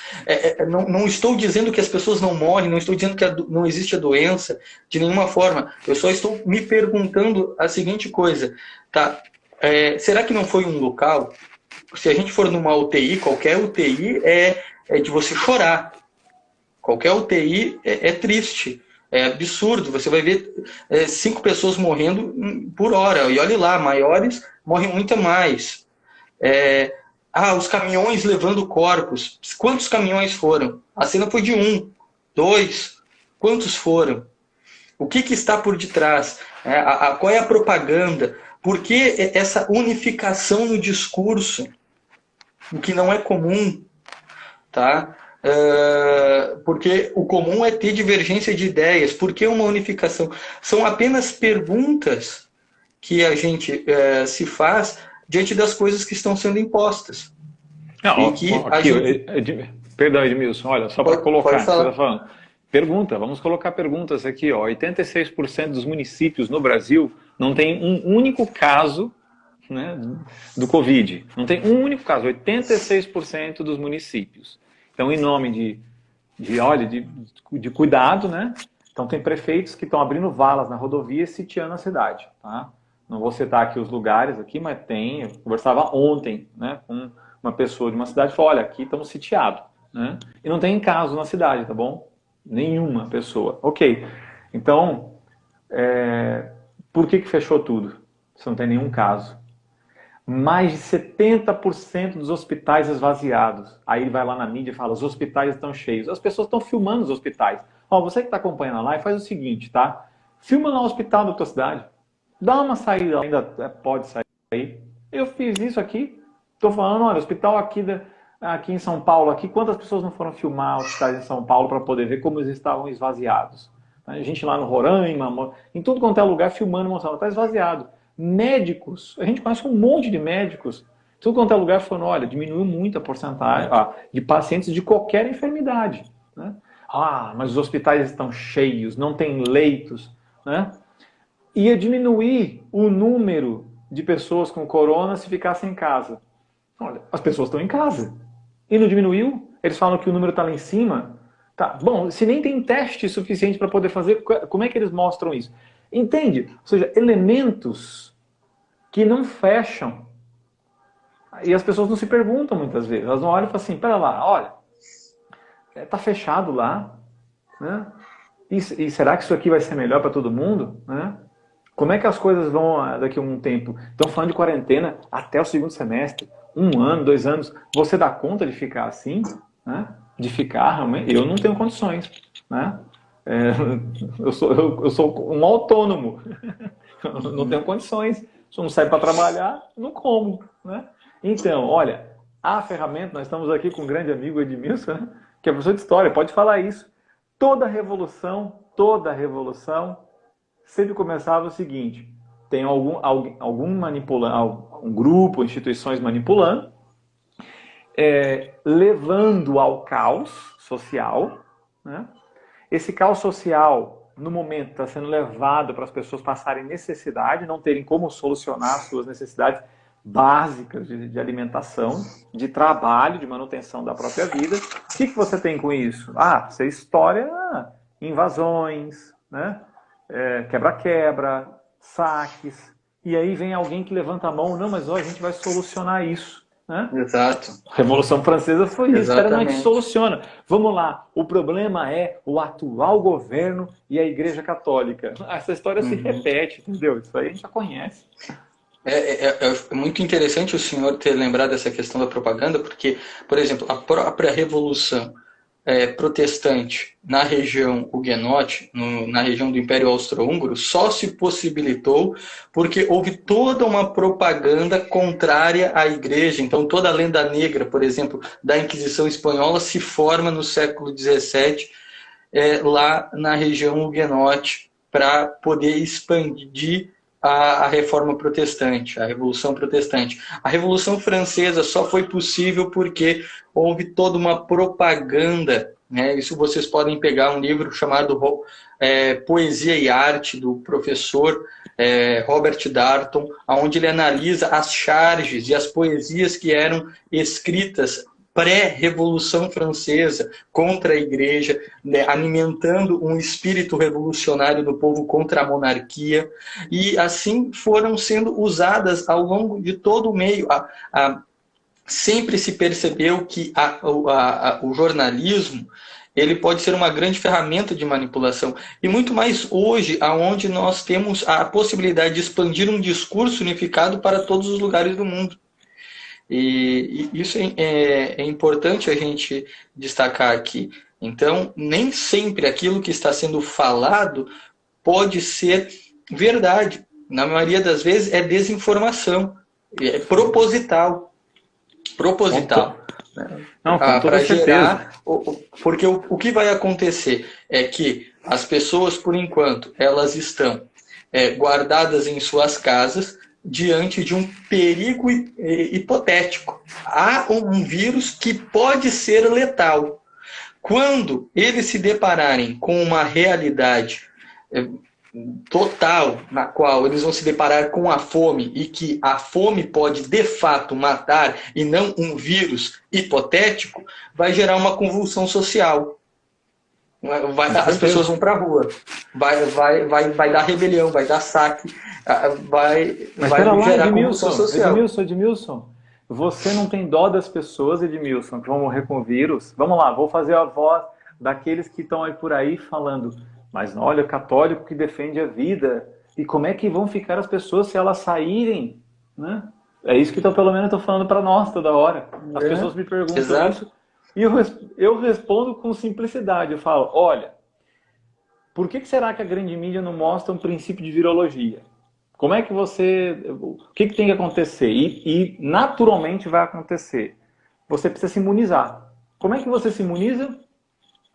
não estou dizendo que as pessoas não morrem, não estou dizendo que não existe a doença de nenhuma forma. Eu só estou me perguntando a seguinte coisa, tá? Será que não foi um local? Se a gente for numa UTI, qualquer UTI é de você chorar. Qualquer UTI é triste, é absurdo. Você vai ver 5 pessoas morrendo por hora. E olhe lá, maiores morrem muito mais. os caminhões levando corpos. Quantos caminhões foram? A cena foi de 1, 2. Quantos foram? O que está por detrás? Qual é a propaganda? Por que essa unificação no discurso? O que não é comum, tá? Porque o comum é ter divergência de ideias. Por que uma unificação? São apenas perguntas que a gente se faz diante das coisas que estão sendo impostas. Não, perdão, Edmilson, olha, só para colocar, você está falando. Pergunta, vamos colocar perguntas aqui, ó. 86% dos municípios no Brasil não tem um único caso, né, do Covid. Não tem um único caso, 86% dos municípios. Então, em nome de cuidado, né? Então, tem prefeitos que estão abrindo valas na rodovia e sitiando a cidade, tá? Não vou citar aqui os lugares aqui, mas eu conversava ontem, né, com uma pessoa de uma cidade e falou, olha, aqui estamos sitiados, né? E não tem caso na cidade, tá bom? Nenhuma pessoa. Ok. Então, por que fechou tudo? Se não tem nenhum caso. Mais de 70% dos hospitais esvaziados. Aí ele vai lá na mídia e fala, os hospitais estão cheios. As pessoas estão filmando os hospitais. Ó, você que está acompanhando a live, faz o seguinte, tá? Filma lá o hospital da tua cidade. Dá uma saída, ainda pode sair. Eu fiz isso aqui. Estou falando, olha, hospital aqui em São Paulo, aqui, quantas pessoas não foram filmar hospitais em São Paulo para poder ver como eles estavam esvaziados? A gente lá no Roraima, em tudo quanto é lugar, filmando, mostrando, está esvaziado. Médicos, a gente conhece um monte de médicos, tudo quanto é lugar falando, olha, diminuiu muito a porcentagem de pacientes de qualquer enfermidade, né? Mas os hospitais estão cheios, não tem leitos, né? Ia diminuir o número de pessoas com corona se ficassem em casa. Olha, as pessoas estão em casa. E não diminuiu? Eles falam que o número está lá em cima. Tá, bom, se nem tem teste suficiente para poder fazer, como é que eles mostram isso? Entende? Ou seja, elementos que não fecham. E as pessoas não se perguntam muitas vezes. Elas não olham e falam assim, pera lá, olha, está fechado lá, né? E será que isso aqui vai ser melhor para todo mundo? Né? Como é que as coisas vão daqui a um tempo? Estão falando de quarentena até o segundo semestre, 1 ano, 2 anos. Você dá conta de ficar assim? Né? De ficar, realmente? Eu não tenho condições. Né? Eu sou um autônomo. Eu não tenho condições. Se eu não saio para trabalhar, não como. Né? Então, olha, a ferramenta, nós estamos aqui com um grande amigo Edmilson, né? Que é professor de história, pode falar isso. Toda revolução sempre começava o seguinte, tem algum manipulando, um grupo, instituições manipulando, levando ao caos social, né? Esse caos social, no momento, está sendo levado para as pessoas passarem necessidade, não terem como solucionar suas necessidades básicas de alimentação, de trabalho, de manutenção da própria vida. O que você tem com isso? Você história, invasões, né? Quebra-quebra, saques, e aí vem alguém que levanta a mão, não, mas a gente vai solucionar isso. Né? Exato. A Revolução Francesa foi isso, a gente soluciona. Vamos lá, o problema é o atual governo e a Igreja Católica. Essa história se repete, entendeu? Isso aí a gente já conhece. É muito interessante o senhor ter lembrado dessa questão da propaganda, porque, por exemplo, a própria Revolução protestante na região huguenote, na região do Império Austro-Húngaro, só se possibilitou porque houve toda uma propaganda contrária à Igreja. Então, toda a lenda negra, por exemplo, da Inquisição Espanhola se forma no século XVII, lá na região huguenote, para poder expandir a reforma protestante, a Revolução Protestante. A Revolução Francesa só foi possível porque houve toda uma propaganda, né? Isso vocês podem pegar um livro chamado Poesia e Arte, do professor Robert Darnton, onde ele analisa as charges e as poesias que eram escritas pré-Revolução Francesa contra a Igreja, né, alimentando um espírito revolucionário do povo contra a monarquia, e assim foram sendo usadas ao longo de todo o meio. Sempre se percebeu que o jornalismo ele pode ser uma grande ferramenta de manipulação, e muito mais hoje, onde nós temos a possibilidade de expandir um discurso unificado para todos os lugares do mundo. E isso é importante a gente destacar aqui. Então, nem sempre aquilo que está sendo falado pode ser verdade. Na maioria das vezes é desinformação. É proposital. Proposital. Não, com toda Para certeza. gerar. Porque o que vai acontecer é que as pessoas, por enquanto, elas estão guardadas em suas casas diante de um perigo hipotético. Há um vírus que pode ser letal. Quando eles se depararem com uma realidade total, na qual eles vão se deparar com a fome e que a fome pode de fato matar e não um vírus hipotético, vai gerar uma convulsão social. As pessoas vão para a rua, vai dar rebelião, vai dar saque, vai gerar convulsão social. Edmilson, você não tem dó das pessoas, Edmilson, que vão morrer com o vírus? Vamos lá, vou fazer a voz daqueles que estão aí por aí falando, mas olha, católico que defende a vida, e como é que vão ficar as pessoas se elas saírem? Né? É isso que pelo menos estou falando para nós toda hora. As pessoas me perguntam isso. E eu respondo com simplicidade, eu falo, olha, por que será que a grande mídia não mostra um princípio de virologia? Como é que o que tem que acontecer? E naturalmente vai acontecer. Você precisa se imunizar. Como é que você se imuniza?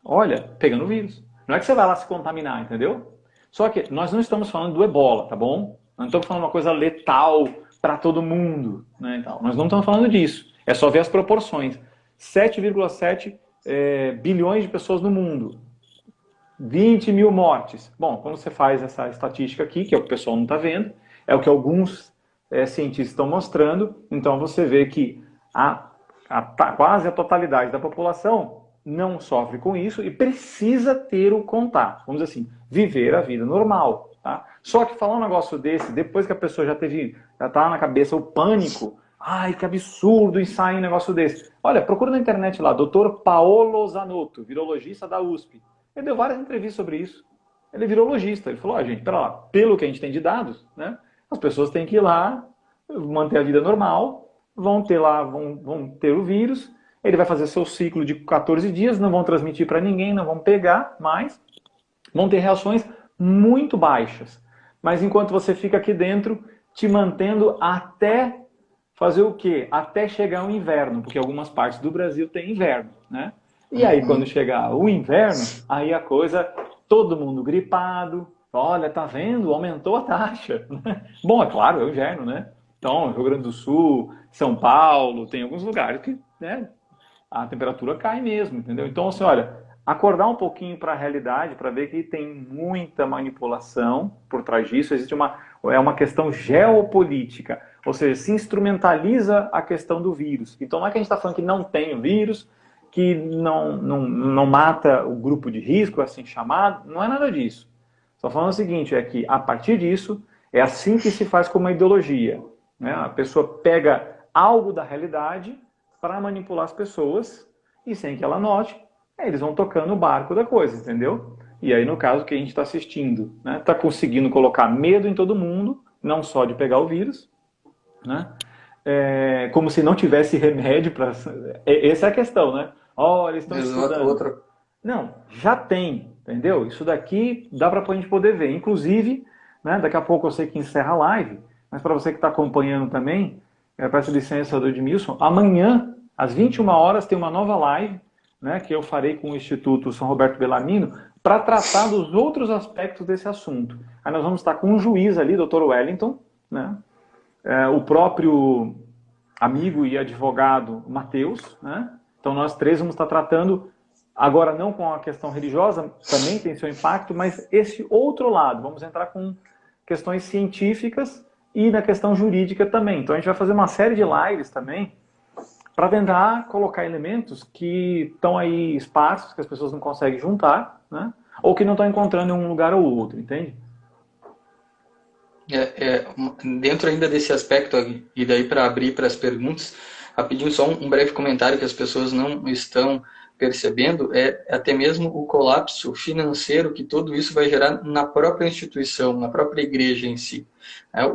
Olha, pegando o vírus. Não é que você vai lá se contaminar, entendeu? Só que nós não estamos falando do ebola, tá bom? Não estamos falando uma coisa letal para todo mundo, né? Então, nós não estamos falando disso. É só ver as proporções. 7,7 bilhões de pessoas no mundo. 20 mil mortes. Bom, quando você faz essa estatística aqui, que é o que o pessoal não está vendo, é o que alguns cientistas estão mostrando, então você vê que quase a totalidade da população não sofre com isso e precisa ter o contato. Vamos dizer assim, viver a vida normal. Tá? Só que falar um negócio desse, depois que a pessoa já está na cabeça o pânico, ai, que absurdo ensaio um negócio desse. Olha, procura na internet lá, Dr. Paolo Zanotto, virologista da USP. Ele deu várias entrevistas sobre isso. Ele é virologista. Ele falou, gente, pera lá, pelo que a gente tem de dados, né, as pessoas têm que ir lá, manter a vida normal, vão ter o vírus, ele vai fazer seu ciclo de 14 dias, não vão transmitir para ninguém, não vão pegar mais, vão ter reações muito baixas. Mas enquanto você fica aqui dentro, te mantendo até fazer o quê? Até chegar o inverno, porque algumas partes do Brasil tem inverno, né? E aí, quando chegar o inverno, aí a coisa, todo mundo gripado, olha, tá vendo? Aumentou a taxa. Bom, é claro, é o inverno, né? Então, Rio Grande do Sul, São Paulo, tem alguns lugares que, né, a temperatura cai mesmo, entendeu? Então, assim, olha, acordar um pouquinho para a realidade, para ver que tem muita manipulação por trás disso, existe uma questão geopolítica, ou seja, se instrumentaliza a questão do vírus. Então, não é que a gente está falando que não tem o vírus, que não mata o grupo de risco, assim chamado, não é nada disso. Só falando o seguinte, é que a partir disso, é assim que se faz com uma ideologia. Né? A pessoa pega algo da realidade para manipular as pessoas e sem que ela note, eles vão tocando o barco da coisa, entendeu? E aí, no caso que a gente está assistindo, né, tá conseguindo colocar medo em todo mundo, não só de pegar o vírus, né? Como se não tivesse remédio para... Essa é a questão, né? Olha, eles estão estudando. Não, já tem, entendeu? Isso daqui dá para a gente poder ver. Inclusive, né, daqui a pouco eu sei que encerra a live, mas para você que está acompanhando também, peço licença do Edmilson, amanhã, às 21 horas, tem uma nova live, né, que eu farei com o Instituto São Roberto Bellarmino, para tratar dos outros aspectos desse assunto. Aí nós vamos estar com um juiz ali, Dr. Wellington, né, o próprio amigo e advogado Matheus, né? Então nós três vamos estar tratando, agora não com a questão religiosa, também tem seu impacto, mas esse outro lado, vamos entrar com questões científicas e na questão jurídica também. Então a gente vai fazer uma série de lives também, para tentar colocar elementos que estão aí esparsos, que as pessoas não conseguem juntar, né? Ou que não estão encontrando em um lugar ou outro, entende? Dentro ainda desse aspecto, e daí para abrir para as perguntas, rapidinho só um breve comentário que as pessoas não estão percebendo, é até mesmo o colapso financeiro que tudo isso vai gerar na própria instituição, na própria igreja em si.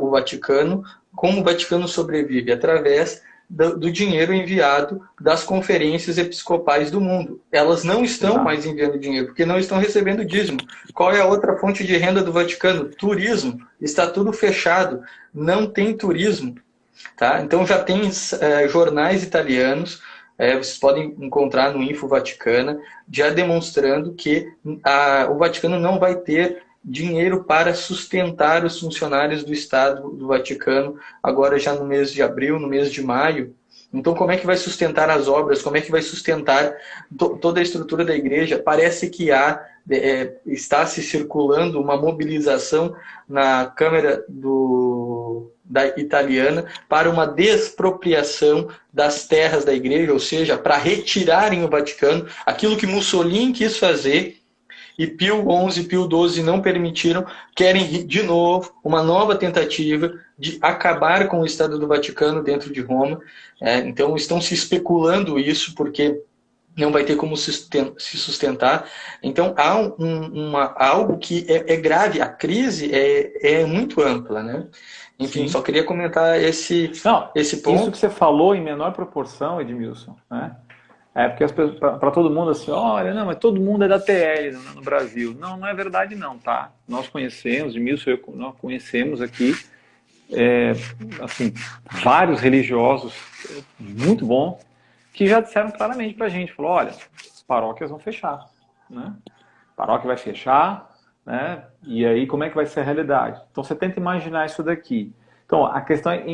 O Vaticano, como o Vaticano sobrevive? Através do dinheiro enviado das conferências episcopais do mundo. Elas não estão mais enviando dinheiro, porque não estão recebendo dízimo. Qual é a outra fonte de renda do Vaticano? Turismo. Está tudo fechado. Não tem turismo. Tá? Então já tem jornais italianos, vocês podem encontrar no Info Vaticana, já demonstrando que o Vaticano não vai ter dinheiro para sustentar os funcionários do Estado do Vaticano, agora já no mês de abril, no mês de maio. Então, como é que vai sustentar as obras? Como é que vai sustentar toda a estrutura da igreja? Parece que está se circulando uma mobilização na Câmara da italiana para uma despropriação das terras da igreja, ou seja, para retirarem o Vaticano, aquilo que Mussolini quis fazer, e Pio XI e Pio XII não permitiram, querem de novo uma nova tentativa de acabar com o Estado do Vaticano dentro de Roma. Então estão se especulando isso, porque não vai ter como se sustentar. Então há algo que é grave, a crise é muito ampla, né? Enfim, sim, só queria comentar esse ponto. Isso que você falou em menor proporção, Edmilson, né? Porque para todo mundo assim, olha, não, mas todo mundo é da TL no Brasil. Não, não é verdade não, tá? Nós conhecemos, Edmilson e eu, nós conhecemos aqui, assim, vários religiosos muito bons, que já disseram claramente para a gente, falou, olha, as paróquias vão fechar, né? A paróquia vai fechar, né? E aí como é que vai ser a realidade? Então você tenta imaginar isso daqui. Então a questão é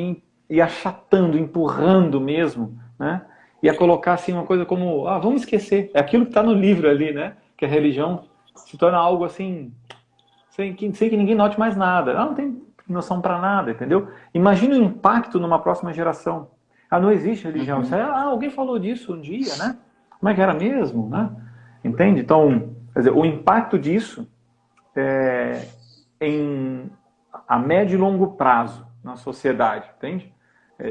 ir achatando, empurrando mesmo, né? E a colocar assim uma coisa como, vamos esquecer, é aquilo que está no livro ali, né? Que a religião se torna algo assim, sem que ninguém note mais nada. Ela não tem noção para nada, entendeu? Imagina o impacto numa próxima geração. Não existe religião. Isso alguém falou disso um dia, né? Como é que era mesmo, né? Entende? Então, quer dizer, o impacto disso a médio e longo prazo na sociedade, entende?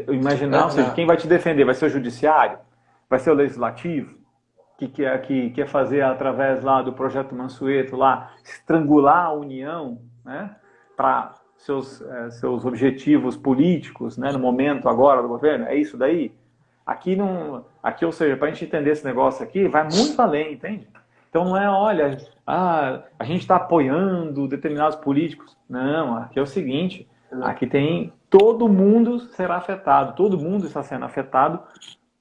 Imaginar, ou seja, quem vai te defender? Vai ser o judiciário? Vai ser o legislativo? Que quer fazer através lá do projeto Mansueto lá, estrangular a União, né? Para seus objetivos políticos, né? No momento agora do governo? É isso daí? Aqui, ou seja, para a gente entender esse negócio aqui, vai muito além, entende? Então não é, olha, a gente está apoiando determinados políticos. Não, aqui é o seguinte, aqui tem... Todo mundo será afetado, todo mundo está sendo afetado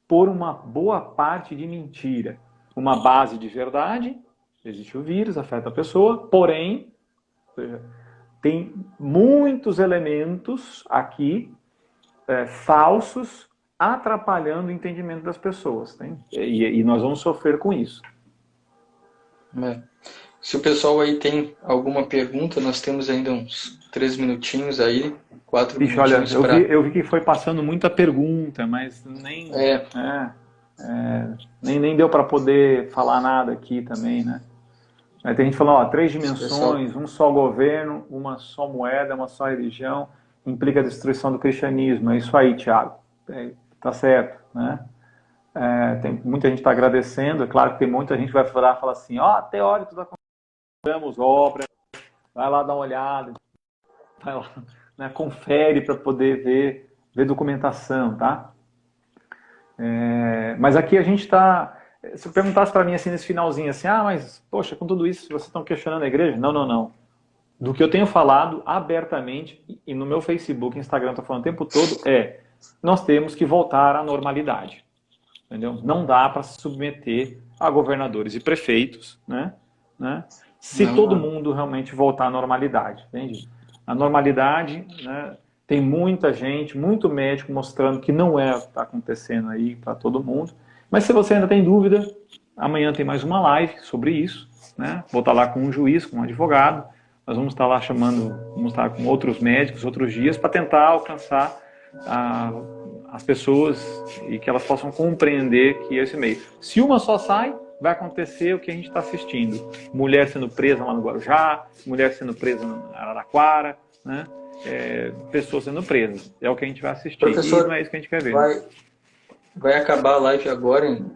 por uma boa parte de mentira. Uma base de verdade, existe o vírus, afeta a pessoa, porém, tem muitos elementos aqui falsos atrapalhando o entendimento das pessoas. Né? E nós vamos sofrer com isso. Se o pessoal aí tem alguma pergunta, nós temos ainda uns 3 minutinhos aí, 4 minutinhos. Olha, eu vi que foi passando muita pergunta, mas nem deu para poder falar nada aqui também, né? Aí tem gente falando, 3 dimensões, um só governo, uma só moeda, uma só religião, implica a destruição do cristianismo. É isso aí, Thiago. Tá certo, né? Tem muita gente está agradecendo, é claro que tem muita gente que vai falar assim, teóricos da obra, vai lá dar uma olhada, vai lá, né, confere para poder ver documentação, tá? Mas aqui a gente está... Se perguntasse para mim assim nesse finalzinho, assim, mas, poxa, com tudo isso, vocês estão questionando a igreja? Não. Do que eu tenho falado abertamente, e no meu Facebook, Instagram, estou falando o tempo todo, nós temos que voltar à normalidade. Entendeu? Não dá para se submeter a governadores e prefeitos, né? Se todo mundo realmente voltar à normalidade, entende? A normalidade, né, tem muita gente, muito médico mostrando que não é o que está acontecendo aí para todo mundo. Mas se você ainda tem dúvida, amanhã tem mais uma live sobre isso, né? Vou estar lá com um juiz, com um advogado, nós vamos estar lá vamos estar com outros médicos, outros dias, para tentar alcançar as pessoas e que elas possam compreender que é esse meio. Se uma só sai, vai acontecer o que a gente está assistindo. Mulher sendo presa lá no Guarujá, mulher sendo presa no Araraquara, né? Pessoas sendo presas. É o que a gente vai assistir. Professor, e não é isso que a gente quer ver. Vai acabar a live agora, hein?